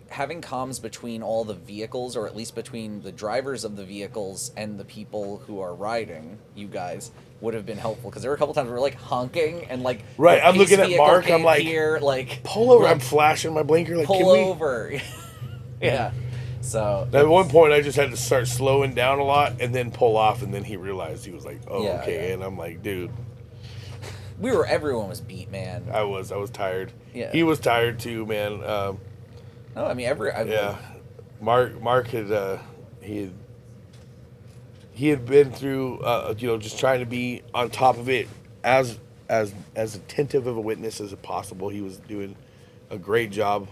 having comms between all the vehicles, or at least between the drivers of the vehicles and the people who are riding, you guys, would have been helpful, because there were a couple times where we're like honking and like right. I'm looking at Mark. I'm like, here, like pull over. Like, I'm flashing my blinker. Like, pull over. Yeah. So at one point, I just had to start slowing down a lot and then pull off, and then he realized, he was like, "Oh, yeah, okay." Yeah. And I'm like, "Dude." Everyone was beat, man. I was tired. Yeah. He was tired too, man. No, I mean yeah. Mark had he had been through, you know, just trying to be on top of it as attentive of a witness as possible. He was doing a great job.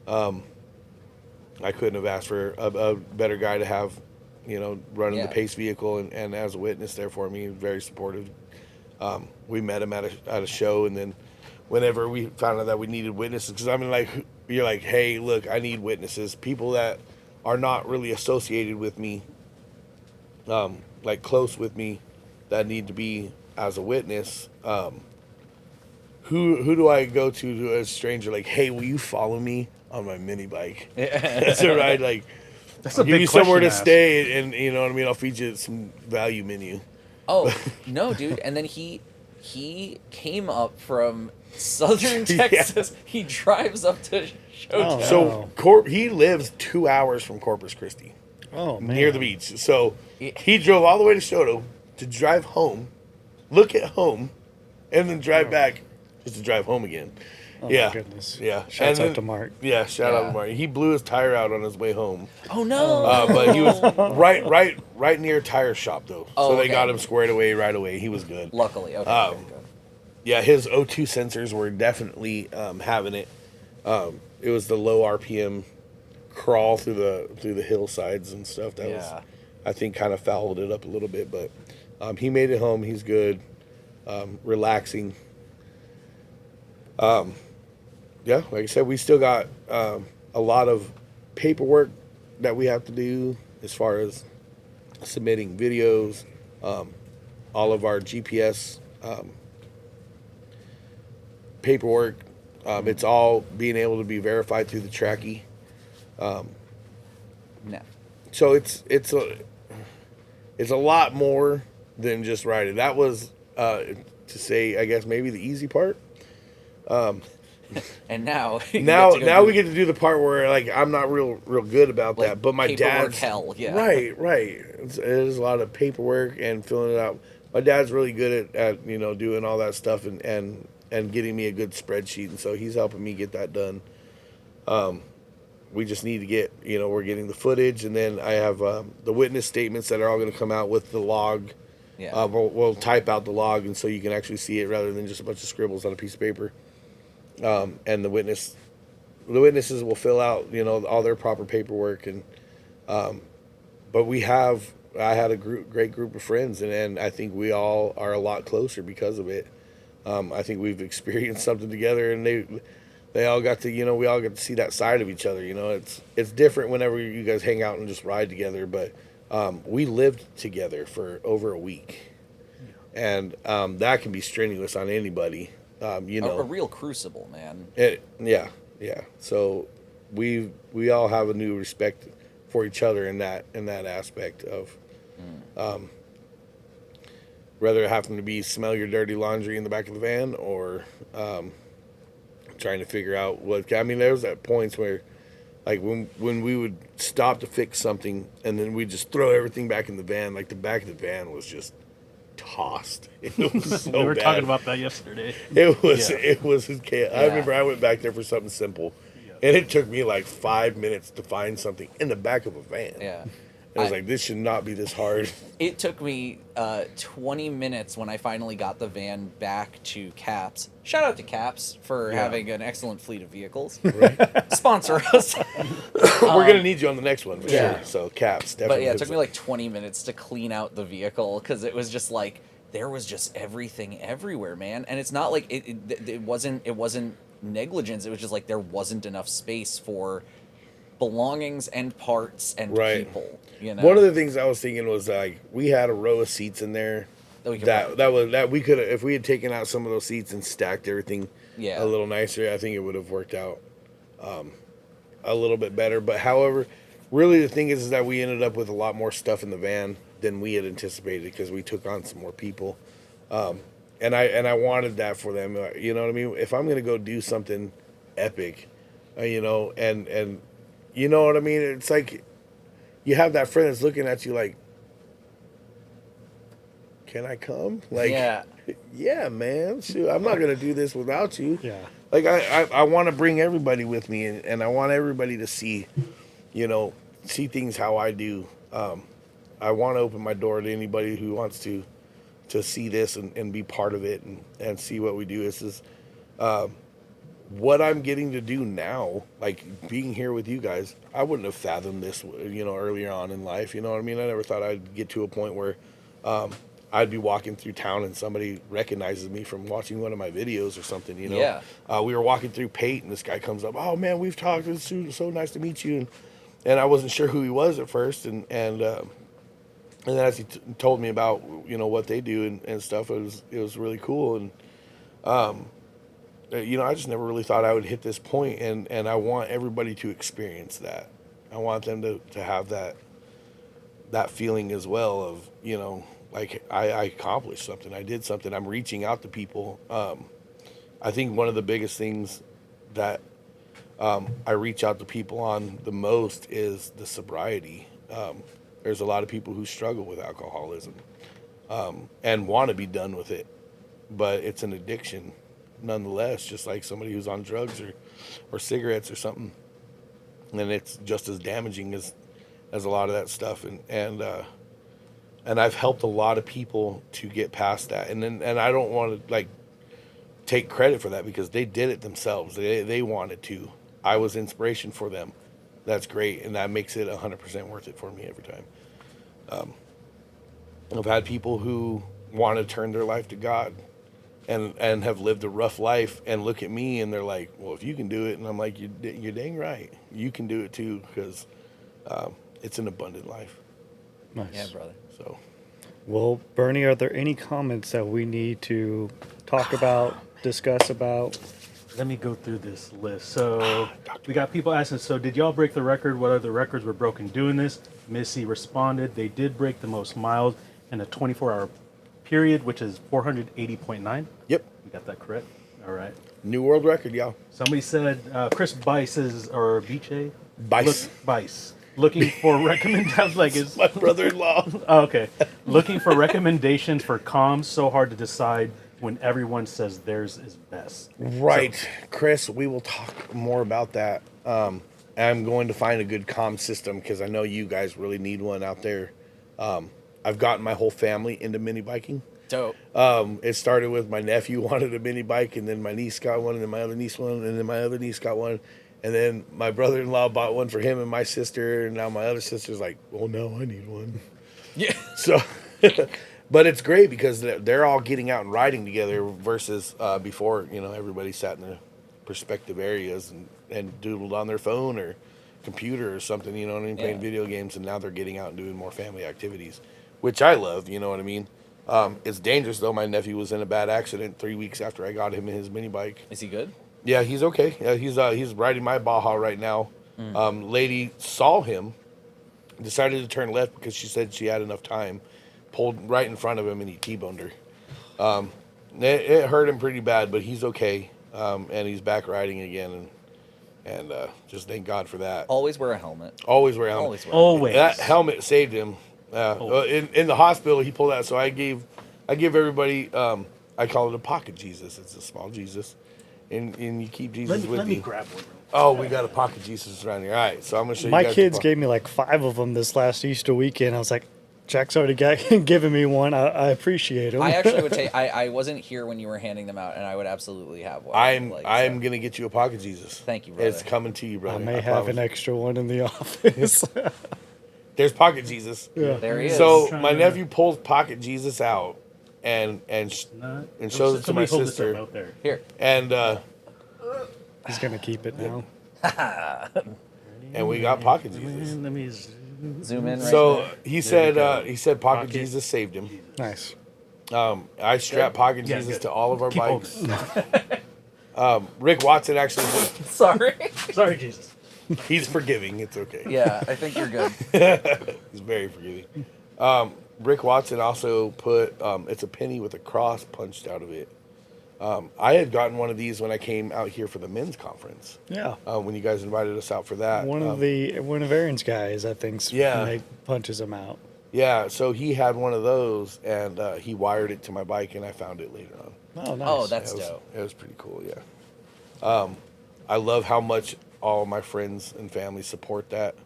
I couldn't have asked for a better guy to have, you know, running the pace vehicle and as a witness there for me. He was very supportive. We met him at a show, and then whenever we found out that we needed witnesses, because I mean, like, you're like, hey, look, I need witnesses, people that are not really associated with me, like close with me, that need to be as a witness. Who do I go to as a stranger? Like, hey, will you follow me on my mini bike? That's it, right? Like, I'll give you somewhere to stay, and you know what I mean. I'll feed you some value menu. Oh no, dude! And then he came up from Southern Texas. Yeah. He drives up to Showtown. So he lives 2 hours from Corpus Christi. Oh man, near the beach. So he drove all the way to Shoto to drive home, look at home, and then drive back just to drive home again. Oh my goodness. Yeah. Shouts out to Mark. Yeah, shout out to Mark. He blew his tire out on his way home. Oh no. But he was right near a tire shop though. Oh, so they got him squared away right away. He was good. Luckily. Okay. Yeah, his O2 sensors were definitely having it. It was the low RPM crawl through the hillsides and stuff that was, I think, kind of fouled it up a little bit, but he made it home. He's good. Relaxing. Yeah, like I said, we still got a lot of paperwork that we have to do as far as submitting videos, all of our GPS paperwork. It's all being able to be verified through the Tracky. So it's a lot more than just riding. That was to say, I guess, maybe the easy part. And now we get to do the part where, like, I'm not real good about that, but my dad's hell, yeah. Right. There's a lot of paperwork and filling it out. My dad's really good at you know, doing all that stuff and getting me a good spreadsheet, and so he's helping me get that done. We just need to get, you know, we're getting the footage, and then I have the witness statements that are all going to come out with the log. Yeah. We'll type out the log, and so you can actually see it rather than just a bunch of scribbles on a piece of paper. And the witnesses will fill out, you know, all their proper paperwork, and but I had a great group of friends, and I think we all are a lot closer because of it. I think we've experienced something together, and they all got to, you know, we all get to see that side of each other. You know, it's different whenever you guys hang out and just ride together, but we lived together for over a week, and that can be strenuous on anybody. You know, a real crucible, man. Yeah. So we all have a new respect for each other in that aspect of whether it happen to be smell your dirty laundry in the back of the van or trying to figure out what. I mean, there was at points where, like, when we would stop to fix something and then we just throw everything back in the van. Like, the back of the van was just tossed. It was so we were bad. talking about that yesterday. It was chaos. I remember I went back there for something simple, and it took me like 5 minutes to find something in the back of a van. Yeah. I was like, this should not be this hard. It took me 20 minutes when I finally got the van back to Caps. Shout out to Caps for having an excellent fleet of vehicles. Right. Sponsor us. We're going to need you on the next one for sure. So Caps, definitely. But yeah, it took me like 20 minutes to clean out the vehicle because it was just like there was just everything everywhere, man. And it's not like it wasn't negligence. It was just like there wasn't enough space for belongings and parts and people. You know, one of the things I was thinking was like we had a row of seats in there that we could, if we had taken out some of those seats and stacked everything a little nicer, I think it would have worked out a little bit better. But however, really the thing is that we ended up with a lot more stuff in the van than we had anticipated because we took on some more people, and I wanted that for them. You know what I mean? If I'm gonna go do something epic, you know, and you know what I mean? It's like you have that friend that's looking at you like, can I come? Like, yeah, man. Shoot, I'm not gonna do this without you. Yeah. Like I want to bring everybody with me, and I want everybody to see, you know, see things how I do. I want to open my door to anybody who wants to see this and be part of it and see what we do. This is what I'm getting to do now, like being here with you guys. I wouldn't have fathomed this, you know, earlier on in life. You know what I mean? I never thought I'd get to a point where I'd be walking through town and somebody recognizes me from watching one of my videos or something, you know? Yeah. We were walking through Pate and this guy comes up, oh man, we've talked. It's so nice to meet you. And I wasn't sure who he was at first. And then as he told me about, you know, what they do and stuff, it was really cool. And, you know, I just never really thought I would hit this point, and I want everybody to experience that. I want them to have that feeling as well of, you know, like I accomplished something. I did something. I'm reaching out to people. I think one of the biggest things that I reach out to people on the most is the sobriety. There's a lot of people who struggle with alcoholism and want to be done with it, but it's an addiction nonetheless, just like somebody who's on drugs or cigarettes or something. And it's just as damaging as a lot of that stuff. And I've helped a lot of people to get past that. And I don't want to like take credit for that because they did it themselves. They wanted to. I was inspiration for them. That's great. And that makes it 100% worth it for me every time. I've had people who want to turn their life to God and have lived a rough life and look at me and they're like, well, if you can do it. And I'm like, you're dang right. You can do it too, because it's an abundant life. Nice. Yeah, brother. So, well, Bernie, are there any comments that we need to talk about, discuss about? Let me go through this list. So we got people asking, so did y'all break the record? What other records were broken doing this? Missy responded, they did break the most miles in a 24-hour period, which is 480.9. Yep. You got that correct? All right. New world record, y'all. Somebody said Chris Bice's, or Bice? Bice. Bice. Looking for recommendations, like is My brother-in-law. Oh, okay. Looking for recommendations for comms. So hard to decide when everyone says theirs is best. Right. So, Chris, we will talk more about that. I'm going to find a good comm system because I know you guys really need one out there. I've gotten my whole family into mini biking. Dope. It started with my nephew wanted a mini bike, and then my niece got one, and then my other niece one, and then my other niece got one. And then my brother-in-law bought one for him and my sister, and now my other sister's like, well, no, I need one. Yeah. So, but it's great because they're all getting out and riding together versus before, you know, everybody sat in their respective areas and doodled on their phone or computer or something, you know what I mean, playing video games, and now they're getting out and doing more family activities, which I love, you know what I mean? It's dangerous, though. My nephew was in a bad accident 3 weeks after I got him in his mini bike. Is he good? Yeah, he's okay. Yeah, he's riding my Baja right now. Lady saw him, decided to turn left because she said she had enough time, pulled right in front of him, and he T-boned her. It hurt him pretty bad, but he's okay, and he's back riding again, and just thank God for that. Always wear a helmet. Always wear a helmet. Always. That helmet saved him. In the hospital, he pulled out. So I give everybody. I call it a pocket Jesus. It's a small Jesus, and you keep Jesus with you. Let me grab one. Oh, we got a pocket Jesus around here. All right, so I'm gonna show you. My guys kids gave me like 5 of them this last Easter weekend. I was like, Jack's already given me one. I appreciate them. I actually would take. I wasn't here when you were handing them out, and I would absolutely have one. I'm gonna get you a pocket Jesus. Thank you, brother. It's coming to you, brother. I may have an extra one in the office. There's pocket Jesus. Yeah. There he is. So my nephew pulls pocket Jesus out, and Not, shows it to my somebody hold this sister. up out there. Here. And He's gonna keep it now. and we got Pocket Jesus. Let me Zoom in right So there. he There said Pocket Pocket. Jesus saved him. Nice. I strapped Pocket Yeah, Jesus good. to all of our Keep bikes. holding Rick Watson actually, Sorry. it. Sorry, Jesus. he's forgiving. It's okay. Yeah, I think you're good. He's very forgiving. Rick Watson also put it's a penny with a cross punched out of it. I had gotten one of these when I came out here for the men's conference. Yeah. When you guys invited us out for that. One of Aaron's guys, I think, Yeah. punches him out. Yeah, so he had one of those, and he wired it to my bike, and I found it later on. Oh, nice. Oh, that's It was, dope. it was pretty cool, yeah. I love how much all my friends and family support that,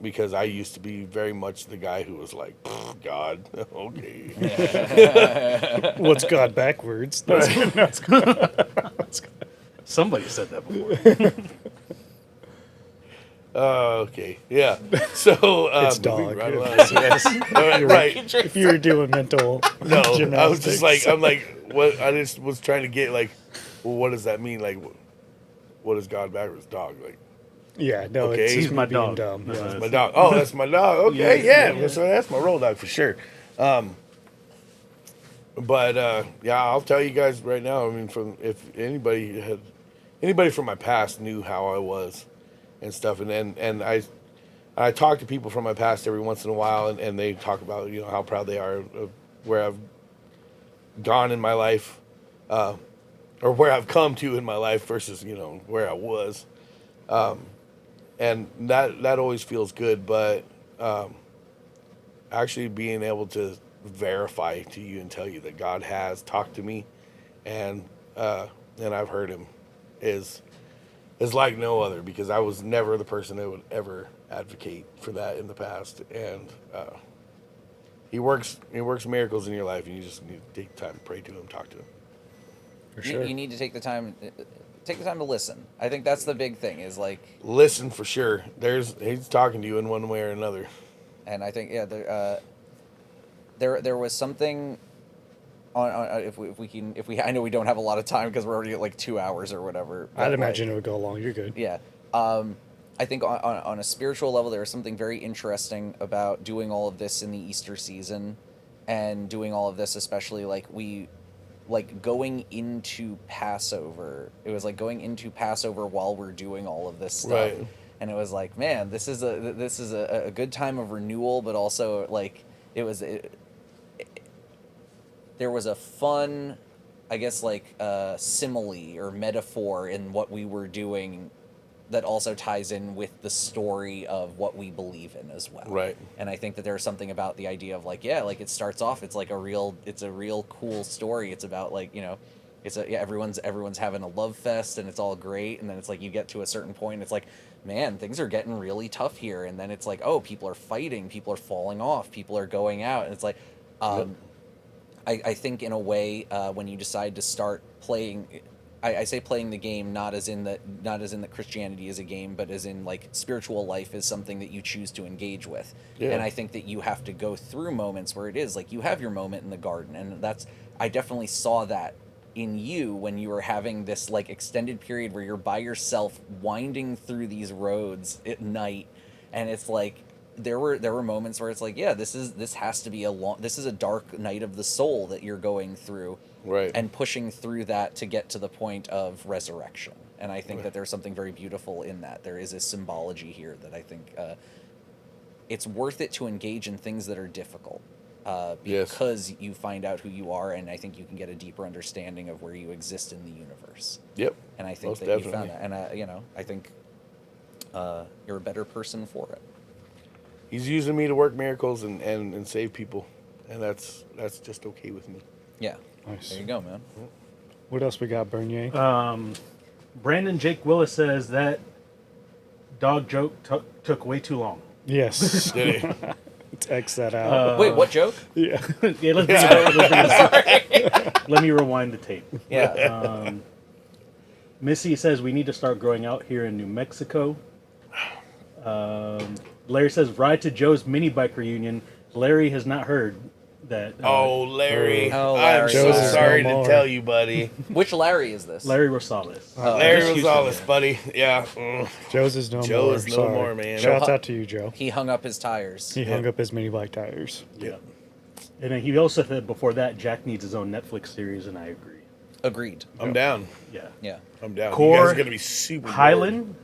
because I used to be very much the guy who was like, God, okay. What's God backwards? That's Somebody said that before. Okay, yeah. So It's moving dog. right along. Yes. Right. if you were doing mental No, I was gymnastics. just like, I'm like, what? I just was trying to get like, well, what does that mean? Like, what is God backwards? Dog, like. Yeah, no, Okay. it's He's my being dog. dumb. No, Yeah. that's- My dog. Oh, that's my dog. Okay, yeah. So that's my roll dog for sure. But yeah, I'll tell you guys right now. I mean, if anybody from my past knew how I was and stuff, and I talk to people from my past every once in a while, and they talk about how proud they are of where I've gone in my life, or where I've come to in my life versus where I was. And that always feels good, but actually being able to verify to you and tell you that God has talked to me, and I've heard Him, is like no other, because I was never the person that would ever advocate for that in the past, and He works miracles in your life, and you just need to take the time to pray to Him, talk to Him. For sure. You need to take the time to listen. I think that's the big thing is like, Listen for sure. He's talking to you in one way or another. and I think there was something on if we I know we don't have a lot of time because we're already at like 2 hours or whatever. I'd imagine it would go long. You're good. Yeah. I think on a spiritual level, there was something very interesting about doing all of this in the Easter season, and doing all of this, especially like going into Passover. It was like going into Passover while we're doing all of this stuff. Right. And it was like, man, this is a good time of renewal, but also like there was a fun, I guess, like simile or metaphor in what we were doing that also ties in with the story of what we believe in as well. Right. And I think that there's something about the idea of like, yeah, like it starts off, it's like it's a real cool story. It's about like, everyone's having a love fest and it's all great. And then it's like, you get to a certain point, it's like, man, things are getting really tough here. And then it's like, oh, people are fighting, people are falling off, people are going out. And it's like, I think in a way, when you decide to start playing, I say playing the game not as in that Christianity is a game, but as in like spiritual life is something that you choose to engage with. Yeah. And I think that you have to go through moments where it is like you have your moment in the garden, and I definitely saw that in you when you were having this like extended period where you're by yourself winding through these roads at night, and it's like there were moments where it's like, yeah, this has to be this is a dark night of the soul that you're going through. Right. And pushing through that to get to the point of resurrection. And I think that there's something very beautiful in that. There is a symbology here that I think it's worth it to engage in things that are difficult because you find out who you are, and I think you can get a deeper understanding of where you exist in the universe. Yep. And I think Most that definitely. you found that. And, I think you're a better person for it. He's using me to work miracles and save people, and that's just okay with me. Yeah. Nice. There you go, man. What else we got, Bernier? Brandon Jake Willis says that dog joke took way too long. Yes. Did he? Let's X that out. Wait, what joke? Yeah. Yeah, let's bring it back. Let me rewind the tape. Yeah. Missy says we need to start growing out here in New Mexico. Larry says ride to Joe's mini bike reunion. Larry has not heard. that. Larry. Oh, I'm Larry. so Joe's sorry no to more. tell you, buddy. Which Larry is this? Larry Rosales. Larry Just Houston, Rosales, yeah. buddy. Yeah. Joe's is no Joe more. is no Sorry. more, man. Shouts out to you, Joe. He hung up his tires. He hung up his mini bike tires. Yeah. And then he also said before that, Jack needs his own Netflix series, and I agree. Agreed. I'm down. Yeah. Yeah. I'm down. You Core guys are gonna be super bored. Highland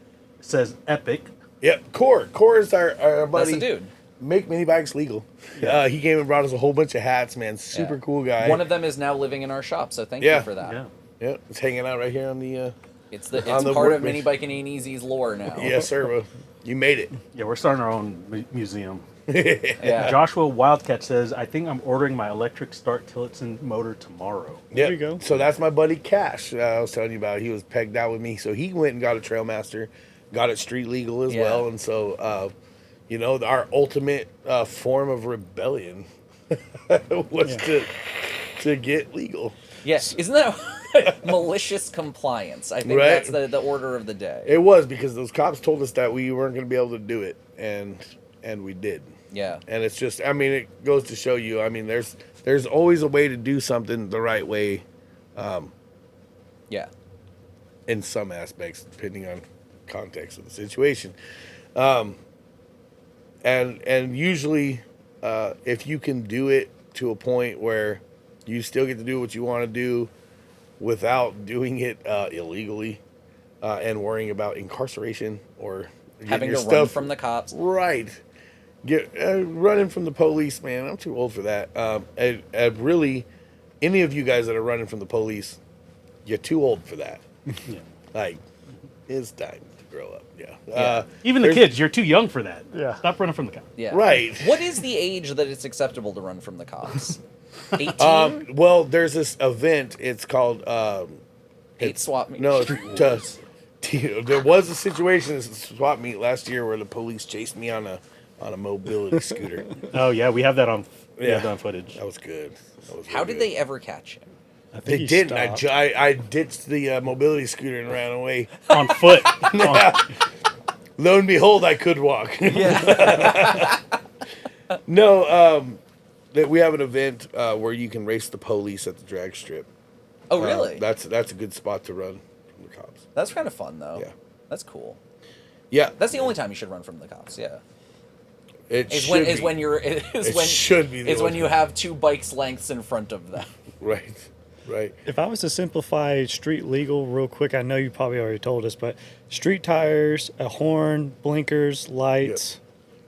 says epic. Yep. Core is our That's buddy. the dude. Make mini bikes legal. He came and brought us a whole bunch of hats, man. Super Yeah. cool guy. One of them is now living in our shop, so thank you for that. Yeah. Yeah, it's hanging out right here on the. It's On the part of workbench. Minibiking Ain't Easy's lore now. Yes, sir. Bro. You made it. Yeah, we're starting our own museum. Yeah. Joshua Wildcat says, I think I'm ordering my electric start Tillotson motor tomorrow. There you go. So that's my buddy Cash. I was telling you about. He was pegged out with me, so he went and got a Trailmaster, got it street legal as Yeah. well, and so our ultimate form of rebellion was to get legal. Yes. Isn't that malicious compliance? I think Right. that's the order of the day. It was because those cops told us that we weren't going to be able to do it, and we did. Yeah. And it's just, I mean, it goes to show you. I mean, there's always a way to do something the right way. Yeah. In some aspects, depending on context of the situation. And usually, if you can do it to a point where you still get to do what you want to do without doing it illegally and worrying about incarceration or Having your to run from the cops. right. Running from the police, man. I'm too old for that. And really, any of you guys that are running from the police, you're too old for that. Yeah. Like, it's time to grow up. Yeah. Yeah. Even the there's- kids, you're too young for that. Yeah. Stop running from the cops. Yeah. Right. What is the age that it's acceptable to run from the cops? 18? Well, there's this event. It's called. Hate swap meet. No, there was a situation at the swap meet last year where the police chased me on a mobility scooter. Oh, yeah, we have that on, Yeah. footage. That was good. How did they ever catch him? I think They he didn't. stopped. I ditched the mobility scooter and ran away. On foot. Lo and behold, I could walk. Yeah. No, that we have an event where you can race the police at the drag strip. Oh, really? That's a good spot to run from the cops. That's kind of fun, though. Yeah. That's cool. Yeah, That's the only time you should run from the cops. Yeah. it Is should when be. is when you're It is when should be the is when only you time. have two bikes lengths in front of them. Right. If I was to simplify street legal real quick, I know you probably already told us, but street tires, a horn, blinkers, lights.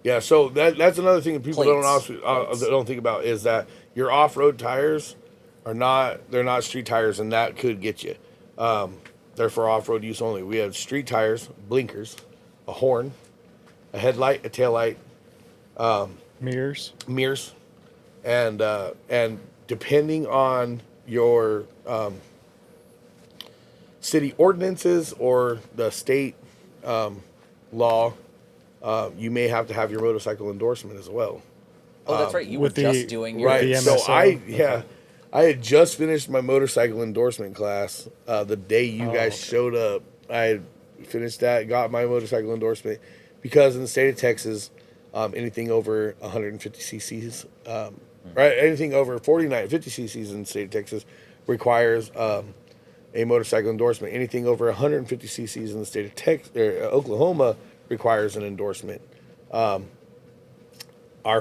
Yeah, so that's another thing that people don't Plates. also don't think about is that your off-road tires they're not street tires, and that could get you. They're for off-road use only. We have street tires, blinkers, a horn, a headlight, a taillight, Mirrors. mirrors, and depending on your city ordinances or the state law, you may have to have your motorcycle endorsement as well. Oh, that's right. You were with the- just doing your Right. the So MSO? I had just finished my motorcycle endorsement class the day you guys okay. showed up. I had finished that, got my motorcycle endorsement because in the state of Texas, anything over 150 cc's, right, anything over 50 cc's in the state of Texas requires a motorcycle endorsement. Anything over 150 cc's in the state of Texas, Oklahoma requires an endorsement. Our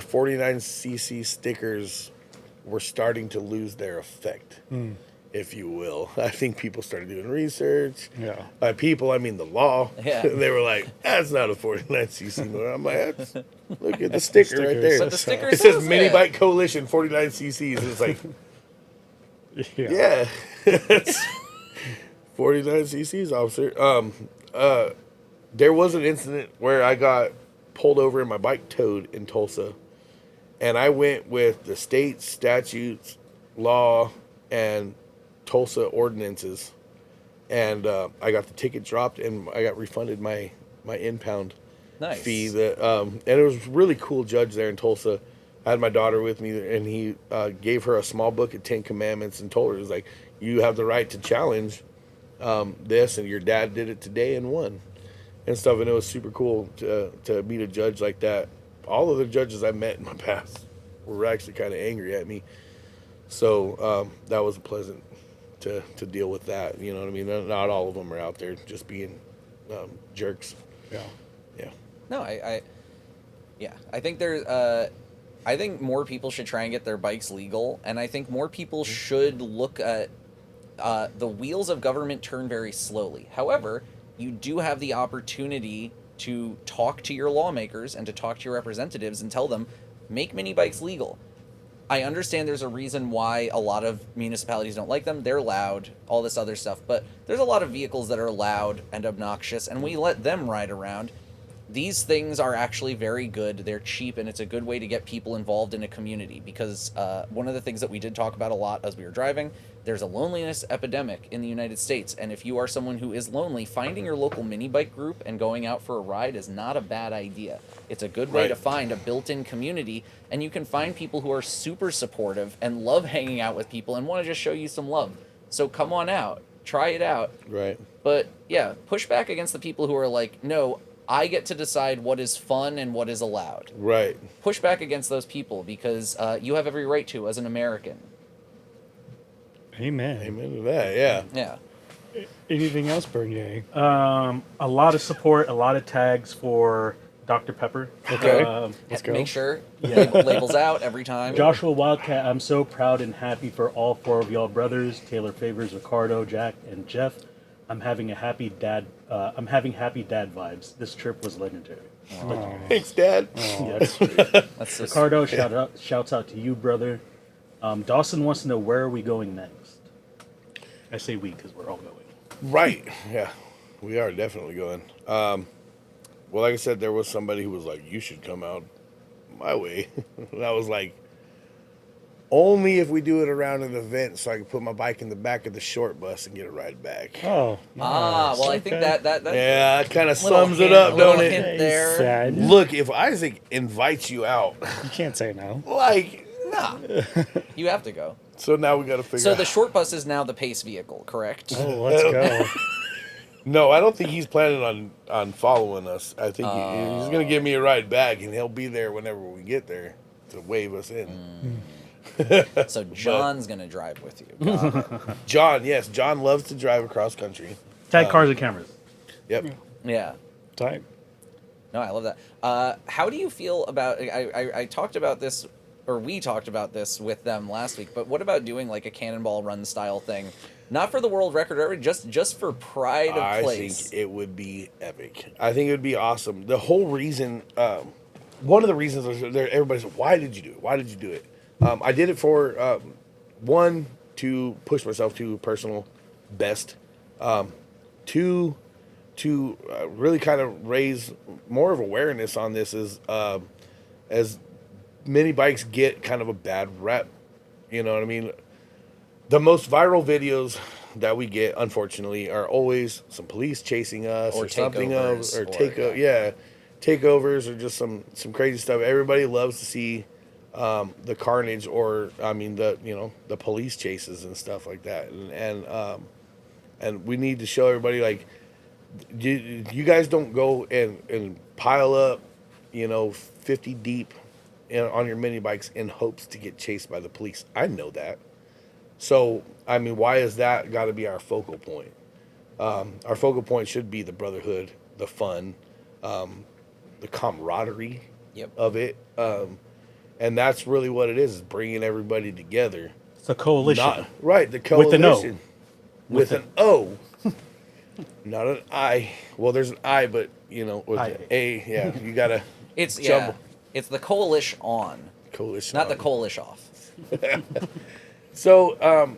49cc stickers were starting to lose their effect, if you will. I think people started doing research. Yeah. By people, I mean the law. Yeah. They were like, that's not a 49cc motor. I'm like, look at the sticker right Sticker there. But the sticker It says says Minibike Coalition 49cc's. It's like, yeah, it's 49cc's, officer. There was an incident where I got pulled over and my bike towed in Tulsa, and I went with the state statutes, law, and Tulsa ordinances, and I got the ticket dropped and I got refunded my impound Nice. fee. And it was a really cool judge there in Tulsa. I had my daughter with me, and he gave her a small book of 10 Commandments and told her, it was like, you have the right to challenge this, and your dad did it today and won. And stuff, and it was super cool to meet a judge like that. All of the judges I met in my past were actually kind of angry at me. So that was pleasant to deal with that. You know what I mean? Not all of them are out there just being jerks. Yeah. Yeah. No, I think I think more people should try and get their bikes legal, and I think more people should look at the wheels of government turn very slowly. However, you do have the opportunity to talk to your lawmakers and to talk to your representatives and tell them, make mini bikes legal. I understand there's a reason why a lot of municipalities don't like them. They're loud, all this other stuff, but there's a lot of vehicles that are loud and obnoxious, and we let them ride around. These things are actually very good. They're cheap, and it's a good way to get people involved in a community, because one of the things that we did talk about a lot as we were driving, there's a loneliness epidemic in the United States, and if you are someone who is lonely, finding your local mini bike group and going out for a ride is not a bad idea. It's a good way to find a built-in community, and you can find people who are super supportive and love hanging out with people and want to just show you some love. So come on out, try it out. Right. But yeah, push back against the people who are like, no, I get to decide what is fun and what is allowed. Right. Push back against those people, because you have every right to as an American. Amen. Amen to that. Yeah. Yeah. Anything else, Bernier? A lot of support, a lot of tags for Dr. Pepper. Okay. Let's go. Make sure Yeah. labels out every time. Joshua Wildcat, I'm so proud and happy for all 4 of y'all brothers, Taylor Favors, Ricardo, Jack, and Jeff. I'm having happy dad vibes. This trip was legendary. Thanks, Dad. Yeah, that's That's just, Ricardo, shouts out to you, brother. Dawson wants to know, where are we going next? I say we because we're all going. Right. Yeah. We are definitely going. Well, like I said, there was somebody who was like, you should come out my way. And I was like, only if we do it around an event so I can put my bike in the back of the short bus and get a ride back. Oh. Nice. well, I think that Yeah, that kind of little sums hint- it up, little don't it? hint there. Sad. Look, if Isaac invites you out, You can't say no. like, Nah, you have to go. so now we got to figure So out. the short bus is now the pace vehicle, correct? Oh, let's go. No, I don't think he's planning on following us. I think he's going to give me a ride back, and he'll be there whenever we get there to wave us in. So John's gonna drive with you. Got it. John, yes, John loves to drive across country. Tag cars and cameras. Yep. Yeah. Type. No, I love that. How do you feel about? I talked about this, or we talked about this with them last week. But what about doing like a cannonball run style thing? Not for the world record, or just for pride of place. I think it would be epic. I think it would be awesome. The whole reason, one of the reasons was everybody's like, why did you do it? Why did you do it? I did it for, one, to push myself to personal best. Two, to really kind of raise more of awareness on this as mini bikes get kind of a bad rep. You know what I mean? The most viral videos that we get, unfortunately, are always some police chasing us or something takeovers or just some crazy stuff. Everybody loves to see the carnage, or I mean the police chases and stuff like that, and we need to show everybody, like, you guys don't go and pile up 50 deep on your mini bikes in hopes to get chased by the police. I know that. So I mean, why is that got to be our focal point? Our focal point should be the brotherhood, the fun, the camaraderie of it. And that's really what it is bringing everybody together. It's a coalition. The coalition. With an O. Not an I. Well, there's an I, but, with an A, yeah, you got to It's jumble. It's the coalition on, Coalition. not the coalition off. So,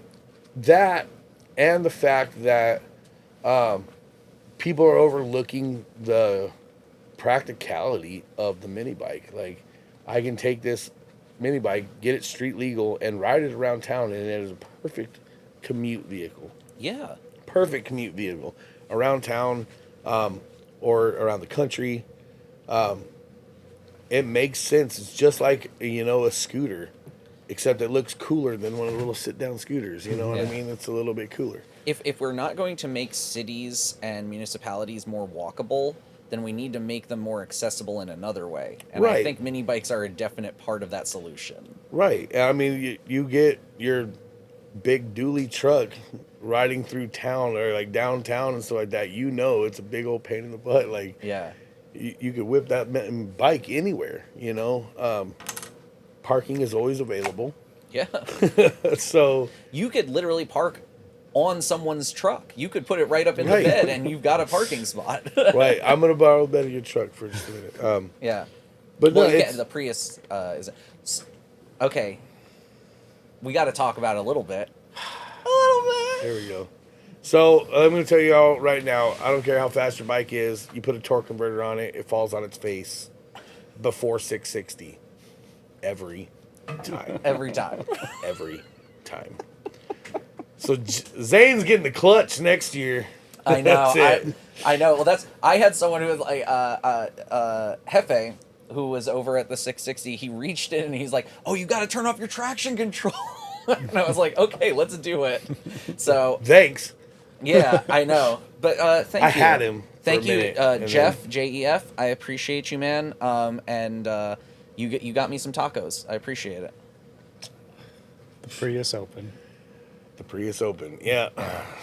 that and the fact that people are overlooking the practicality of the mini bike. Like, I can take this mini bike, get it street legal, and ride it around town, and it is a perfect commute vehicle. Yeah. Perfect commute vehicle around town, or around the country. It makes sense. It's just like a scooter, except it looks cooler than one of the little sit-down scooters. You know what I mean? It's a little bit cooler. If we're not going to make cities and municipalities more walkable, then we need to make them more accessible in another way. And Right. I think mini bikes are a definite part of that solution. Right. I mean, you get your big dually truck riding through town or like downtown and stuff like that. You know, it's a big old pain in the butt. Like, Yeah. you could whip that bike anywhere, you know. Parking is always available. Yeah. So You could literally park on someone's truck. You could put it right up in Right. the bed and you've got a parking spot. right, I'm gonna borrow a bit of your truck for just a minute. Yeah. But no, Well, yeah, it's, the Prius okay. We got to talk about it a little bit. there we go. So I'm gonna tell you all right now. I don't care how fast your bike is. You put a torque converter on it, it falls on its face before 660 every time. Every time. Every time. So Zane's getting the clutch next year. I know. That's it. I know. Well, I had someone who was like, Hefe, who was over at the 660. He reached in and he's like, "Oh, you got to turn off your traction control." And I was like, "Okay, let's do it." So Thanks. yeah, I know. But thank you. I had him. Thank for a you, minute, and Jeff, then- JEF. I appreciate you, man. And you got me some tacos. I appreciate it. The Prius open. The Prius open. Yeah.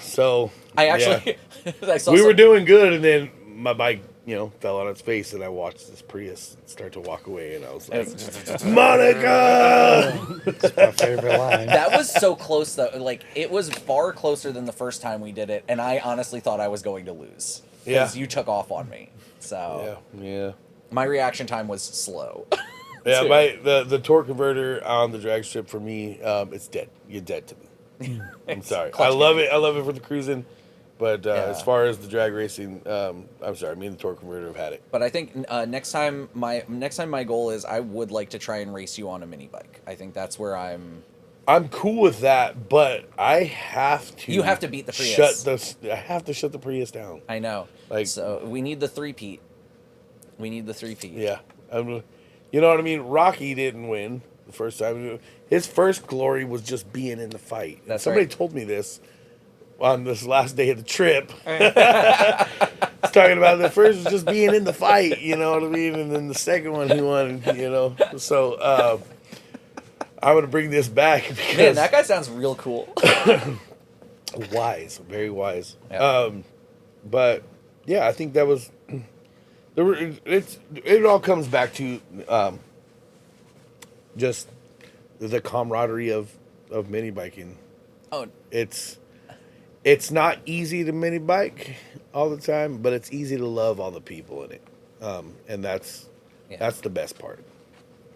So I actually, I saw we were some- doing good, and then my bike, fell on its face, and I watched this Prius start to walk away, and I was like, Monica! It's my favorite line. That was so close though. Like it was far closer than the first time we did it, and I honestly thought I was going to lose because Yeah. you took off on me. So Yeah. my reaction time was slow. Yeah, too. the torque converter on the drag strip for me, it's dead. You're dead to me. I'm sorry. Clutch I love game. it. I love it for the cruising, but Yeah. as far as the drag racing, I'm sorry. Me and the torque converter have had it. But I think next time my goal is I would like to try and race you on a mini bike. I think that's where I'm cool with that, but I have to. You have to beat the Prius. I have to shut the Prius down. I know. Like- So we need the three-peat. We need the three-peat. Yeah, you know what I mean. Rocky didn't win the first time. His first glory was just being in the fight. That's Somebody right. told me this on this last day of the trip. He's talking about the first was just being in the fight. You know what I mean, and then the second one he won. So I'm gonna bring this back because Man, that guy sounds real cool. wise, very wise. Yeah. But yeah, I think that was it all comes back to just the camaraderie of mini biking. Oh, It's not easy to mini bike all the time, but it's easy to love all the people in it, and that's the best part.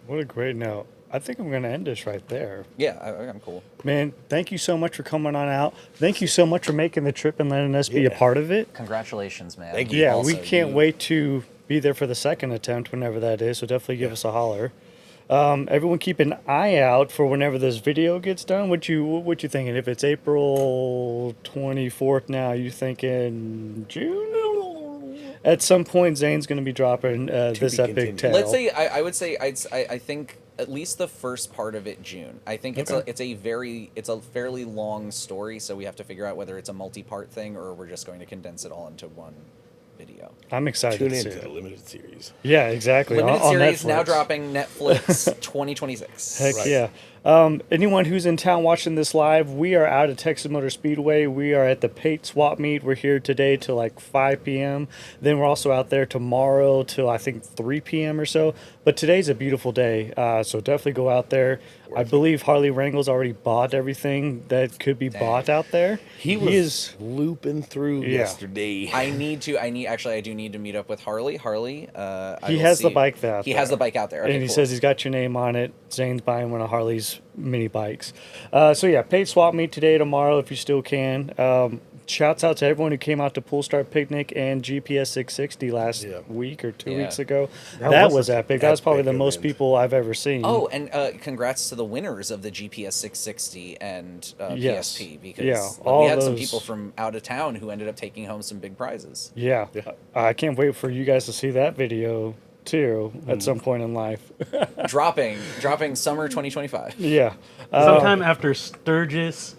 What a great note. I think I'm going to end this right there. yeah, I'm cool. Man, thank you so much for coming on out. Thank you so much for making the trip and letting us be a Yeah. part of it. Congratulations, man. Thank you. Yeah, Also, we can't wait to be there for the second attempt, whenever that is. So definitely give us a holler. Everyone, keep an eye out for whenever this video gets done. What you thinking? If it's April 24th now, you thinking June? At some point, Zane's going to be dropping this be epic continued. tale. Let's say I would say I think at least the first part of it June. I think it's a fairly long story, so we have to figure out whether it's a multi-part thing or we're just going to condense it all into one video. I'm excited Tune to see into it. the limited series. Yeah, exactly. Limited on series now Netflix. dropping Netflix 2026. Heck Right. yeah. Anyone who's in town watching this live, we are out at Texas Motor Speedway. We are at the Pate Swap Meet. We're here today till like 5 p.m. Then we're also out there tomorrow till I think 3 p.m. or so. But today's a beautiful day, so definitely go out there. I believe Harley Wrangel's already bought everything that could be bought out there. He was looping through yesterday. I do need to meet up with Harley. Harley, He has the bike out He there. has the bike out there. Okay, And he cool. says he's got your name on it. Zane's buying one of Harley's mini bikes. So yeah, paid swap meet today, tomorrow, if you still can. Shouts out to everyone who came out to Pullstar Picnic and GPS 660 last week or 2 weeks ago. That was epic. That was probably the most event. people I've ever seen. Oh, and congrats to the winners of the GPS 660 and Yes. PSP because Yeah, we all had some those- people from out of town who ended up taking home some big prizes. Yeah. I can't wait for you guys to see that video too at some point in life. dropping summer 2025. Yeah. Sometime after Sturgis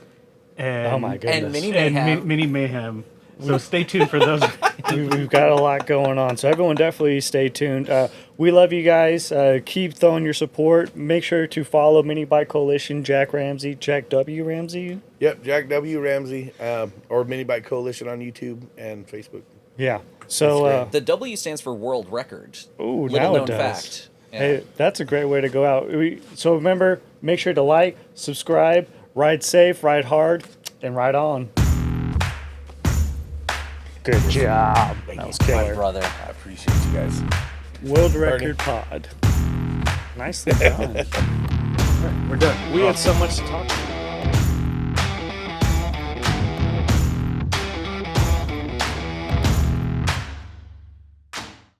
and Oh my goodness. And Mini and Mayhem. Mini Mayhem. So stay tuned for those. We've got a lot going on, so everyone definitely stay tuned. We love you guys. Keep throwing your support. Make sure to follow Minibike Coalition, Jack Ramsey, Jack W. Ramsey. Yep, Jack W. Ramsey, or Minibike Coalition on YouTube and Facebook. Yeah. So the W stands for world record. Ooh, little now known it does. fact. Yeah. Hey, that's a great way to go out. So remember, make sure to like, subscribe, ride safe, ride hard, and ride on. Good job. That was killer. My brother. I appreciate you guys. World record pod. Nicely done. We're done. We had so much to talk about.